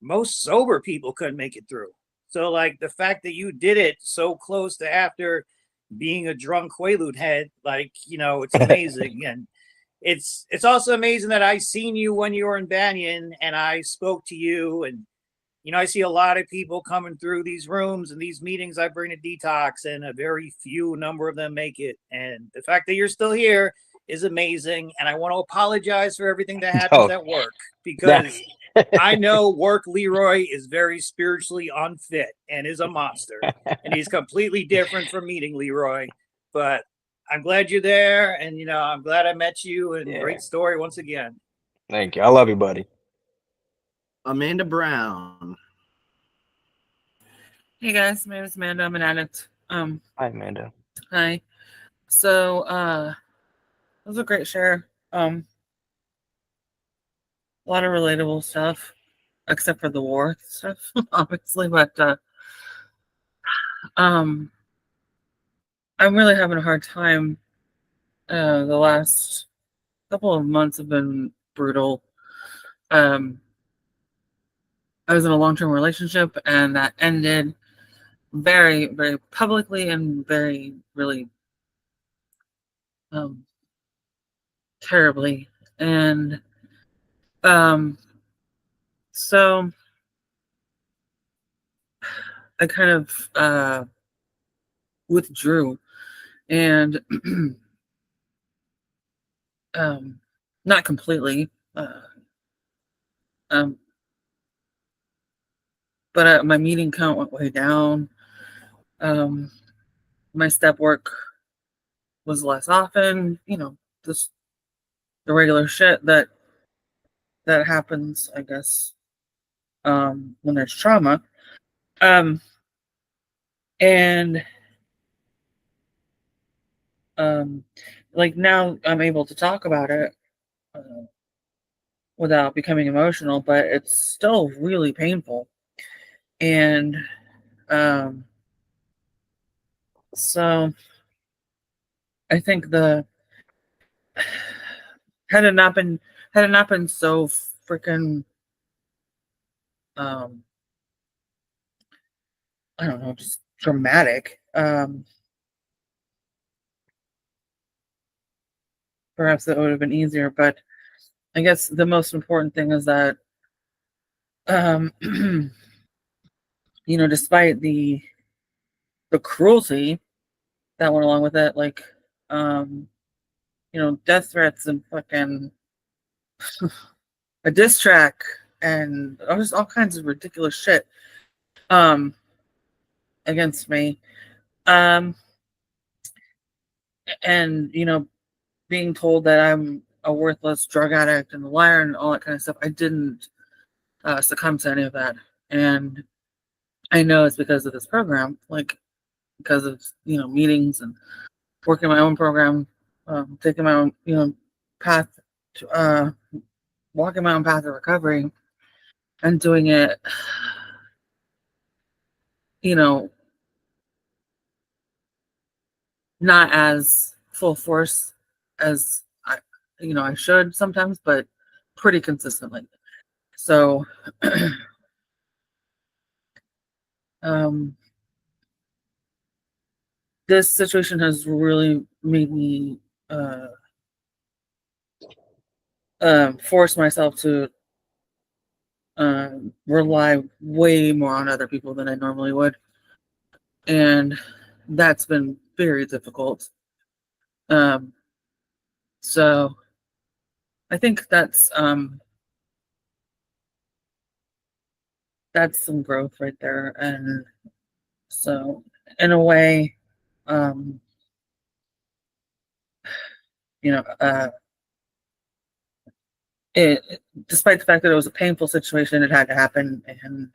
most sober people couldn't make it through. So like the fact that you did it so close to after being a drunk Quaalude head, like, it's amazing. And it's also amazing that I seen you when you were in Banyan and I spoke to you, and I see a lot of people coming through these rooms and these meetings I bring to Detox, and a very few number of them make it. And the fact that you're still here is amazing. And I want to apologize for everything that happens at work, because I know work Leroy is very spiritually unfit and is a monster. And he's completely different from meeting Leroy. But I'm glad you're there, and I'm glad I met you, and great story once again. Thank you. I love you, buddy. Amanda Brown. Hey guys, my name is Amanda. I'm an addict. Hi, Amanda. Hi. So it was a great share. A lot of relatable stuff, except for the war stuff, obviously, but I'm really having a hard time. The last couple of months have been brutal. I was in a long-term relationship, and that ended very, very publicly and very, really terribly. And so I kind of withdrew, and not completely, but my meeting count went way down. My step work was less often, just the regular shit that happens, I guess, when there's trauma. And like now I'm able to talk about it without becoming emotional, but it's still really painful. And so I think had it not been so freaking I don't know, just dramatic. Perhaps that would have been easier, but I guess the most important thing is that despite the cruelty that went along with it, like death threats and fucking a diss track and just all kinds of ridiculous shit against me, and being told that I'm a worthless drug addict and a liar and all that kind of stuff. I didn't succumb to any of that, and I know it's because of this program, like because of meetings and working my own program, taking my own path to walking my own path of recovery, and doing it not as full force as I should sometimes, but pretty consistently. So this situation has really made me force myself to rely way more on other people than I normally would, and that's been very difficult. So I think that's some growth right there, and so in a way, despite the fact that it was a painful situation, it had to happen, and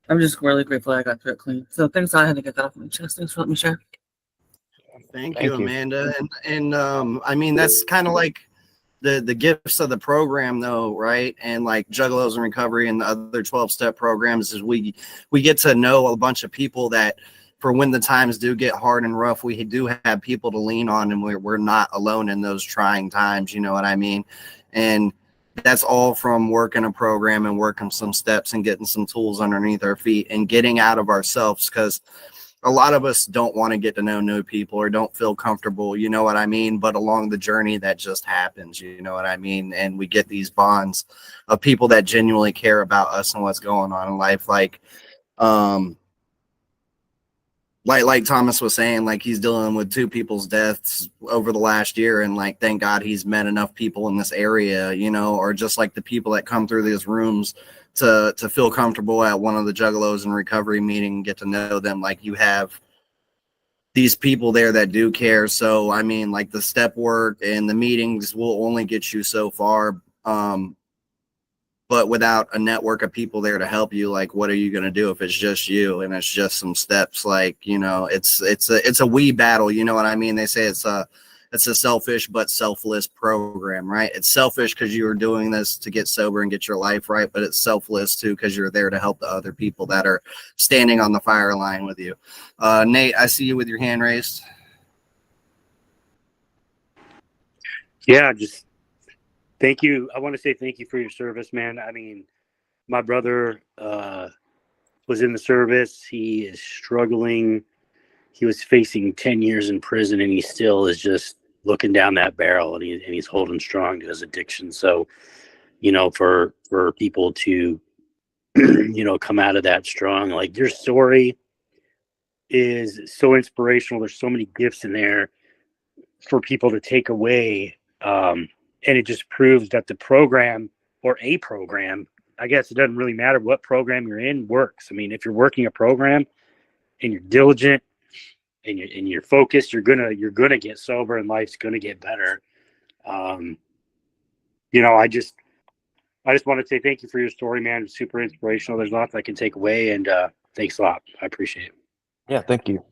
I'm just really grateful I got through it clean. So thanks, I had to get that off my chest. Thanks for letting me share. Thank you, Amanda. And I mean, that's kind of like the gifts of the program, though, right? And like Juggalos in Recovery and the other 12-step programs is we get to know a bunch of people that, for when the times do get hard and rough, we do have people to lean on, and we're not alone in those trying times. You know what I mean? And that's all from working a program and working some steps and getting some tools underneath our feet and getting out of ourselves, because a lot of us don't want to get to know new people or don't feel comfortable, you know what I mean? But along the journey, that just happens, you know what I mean? And we get these bonds of people that genuinely care about us and what's going on in life. Um, like Thomas was saying, like he's dealing with two people's deaths over the last year, and like thank God he's met enough people in this area, you know, or just like the people that come through these rooms to feel comfortable at one of the Juggalos and recovery meeting, get to know them. Like you have these people there that do care. So I mean, like the step work and the meetings will only get you so far. But without a network of people there to help you, like what are you going to do if it's just you and it's just some steps? Like, you know, it's a we battle, you know what I mean? They say it's a selfish but selfless program, right? It's selfish because you are doing this to get sober and get your life right, but it's selfless too because you're there to help the other people that are standing on the fire line with you. Nate, I see you with your hand raised. Yeah, just thank you. I want to say thank you for your service, man. I mean, my brother was in the service. He is struggling. He was facing 10 years in prison, and he still is just looking down that barrel, and he's holding strong to his addiction. So, you know, for people to, you know, come out of that strong, like your story is so inspirational. There's so many gifts in there for people to take away. And it just proves that the program or a program, I guess it doesn't really matter what program you're in, works. I mean, if you're working a program and you're diligent and you're focused, you're gonna get sober and life's gonna get better. You know, I just want to say thank you for your story, man. It's super inspirational. There's lots I can take away, and thanks a lot. I appreciate it. Yeah, thank you.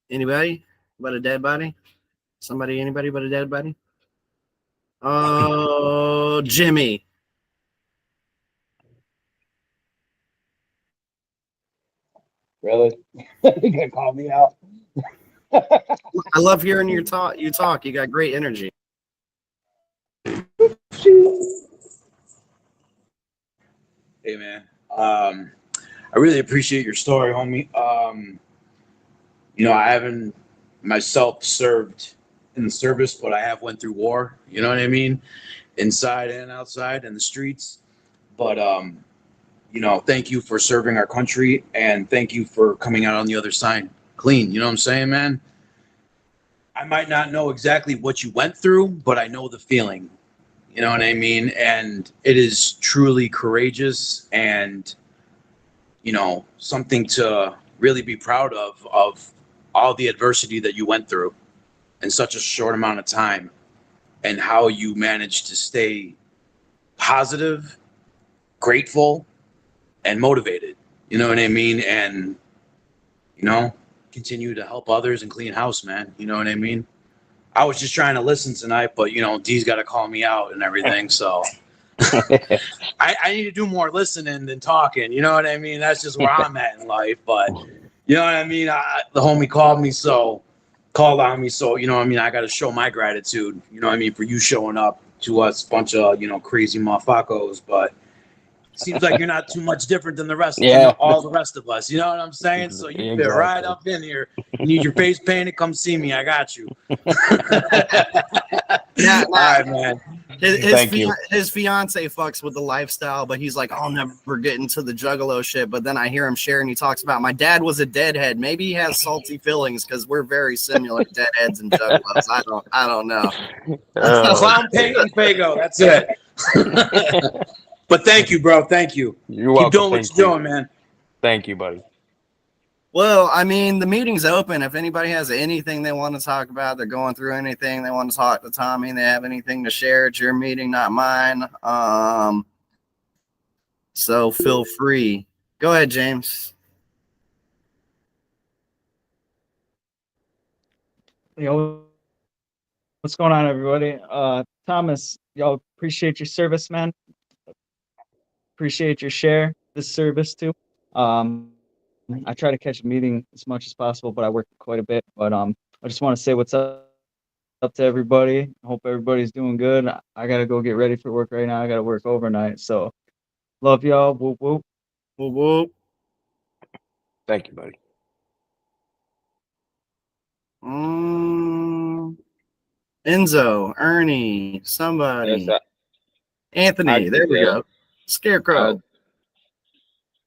Anybody but a dead body? Anybody but a dead body? Jimmy. Really? You gonna call me out? I love hearing you talk. You got great energy. Hey man, I really appreciate your story, homie. You know, I haven't myself served in the service, but I have went through war. You know what I mean, inside and outside in the streets. But you know, thank you for serving our country, and thank you for coming out on the other side clean. You know what I'm saying, man? I might not know exactly what you went through, but I know the feeling. You know what I mean? And it is truly courageous and, you know, something to really be proud of all the adversity that you went through in such a short amount of time and how you managed to stay positive, grateful, and motivated. You know what I mean? And, you know, continue to help others and clean house, man. You know what I mean? I was just trying to listen tonight, but you know, D's got to call me out and everything. So I need to do more listening than talking. You know what I mean? That's just where I'm at in life. But you know what I mean? The homie called on me. So, you know what I mean? I got to show my gratitude, you know what I mean, for you showing up to us, bunch of, you know, crazy motherfuckers. But seems like you're not too much different than the rest, you know, all the rest of us. You know what I'm saying? So you fit right up in here. You need your face painted? Come see me. I got you. Yeah, all right, man. His fiance fucks with the lifestyle, but he's like, I'll never get into the Juggalo shit. But then I hear him share, and he talks about my dad was a deadhead. Maybe he has salty feelings because we're very similar, deadheads and Juggalos. I don't know. Clown Pink and Fago. That's it. But thank you, bro. Thank you. You're Keep welcome. doing what you're doing, man. Thank you, buddy. Well, I mean, the meeting's open. If anybody has anything they want to talk about, they're going through anything, they want to talk to Tommy, they have anything to share, it's your meeting, not mine. So feel free. Go ahead, James. Yo, what's going on, everybody? Thomas, y'all appreciate your service, man. Appreciate your share, this service too. I try to catch a meeting as much as possible, but I work quite a bit. But I just want to say what's up to everybody. Hope everybody's doing good. I gotta go get ready for work right now. I gotta work overnight. So love y'all. Whoop whoop. Whoop whoop. Thank you, buddy. Enzo, Ernie, somebody. Yes, I Anthony, could there we go. go. Scarecrow.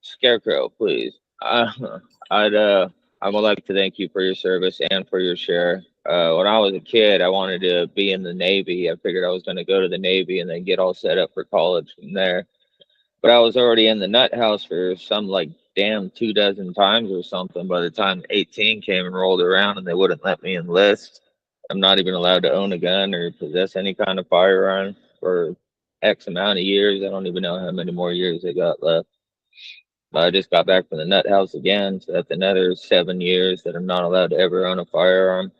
Scarecrow, please. I'd I would like to thank you for your service and for your share. When I was a kid, I wanted to be in the Navy. I figured I was going to go to the Navy and then get all set up for college from there. But I was already in the nut house for some like damn 2 dozen times or something by the time 18 came and rolled around and they wouldn't let me enlist. I'm not even allowed to own a gun or possess any kind of firearm for X amount of years. I don't even know how many more years they got left. I just got back from the nut house again, so that's another 7 years that I'm not allowed to ever own a firearm.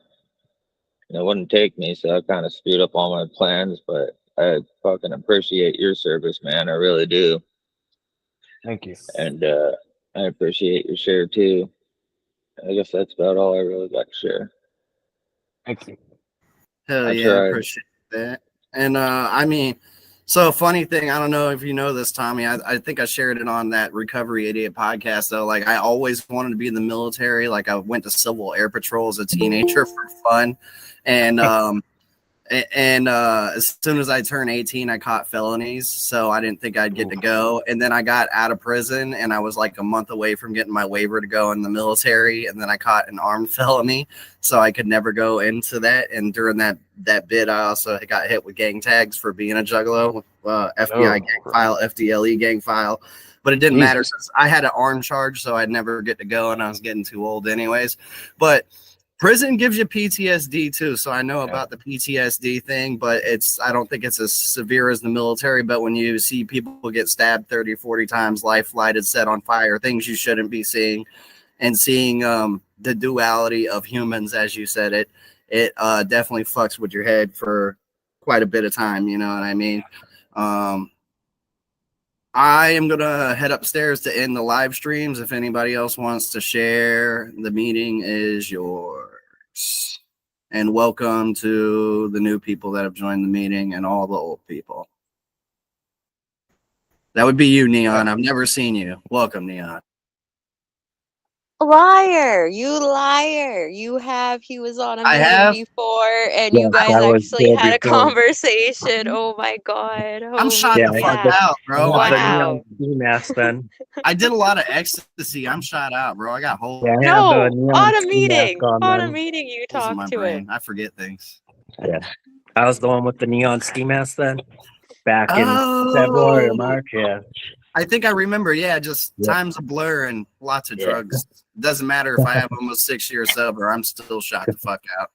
And it wouldn't take me, so I kind of screwed up all my plans, but I fucking appreciate your service, man. I really do. Thank you. And I appreciate your share too. I guess that's about all I really got to share. Thank you. Hell I yeah, I tried. appreciate that. And I mean, so funny thing, I don't know if you know this, Tommy. I think I shared it on that Recovery Idiot podcast though. Like I always wanted to be in the military. Like I went to Civil Air Patrol as a teenager for fun. And as soon as I turned 18, I caught felonies, so I didn't think I'd get to go. And then I got out of prison, and I was like a month away from getting my waiver to go in the military. And then I caught an armed felony, so I could never go into that. And during that bit, I also got hit with gang tags for being a juggalo, FBI gang file, FDLE gang file. But it didn't matter since I had an armed charge, so I'd never get to go, and I was getting too old anyways. But prison gives you PTSD too, so I know about the PTSD thing, but I don't think it's as severe as the military. But when you see people get stabbed 30, 40 times, life lighted, set on fire, things you shouldn't be seeing, and seeing the duality of humans, as you said, it definitely fucks with your head for quite a bit of time. You know what I mean? I am going to head upstairs to end the live streams. If anybody else wants to share, the meeting is yours. And welcome to the new people that have joined the meeting and all the old people. That would be you, Neon. I've never seen you. Welcome, Neon. Liar, you liar. He was on a I meeting have. before and Yes, you guys that was actually there had a before. conversation. Oh my God. I'm shot the fuck out, bro. I had the Wow. neon ski mask then. I did a lot of ecstasy. I'm shot out, bro. I got holes. Yeah, I had No, the neon on a ski mask meeting. on On a then. meeting you in talked my to him. brain. I forget things. Yeah, I was the one with the neon ski mask then. Back in February or March. Yeah. I think I remember. Yeah, just time's a blur and lots of drugs. Doesn't matter if I have almost 6 years sober. I'm still shot the fuck out.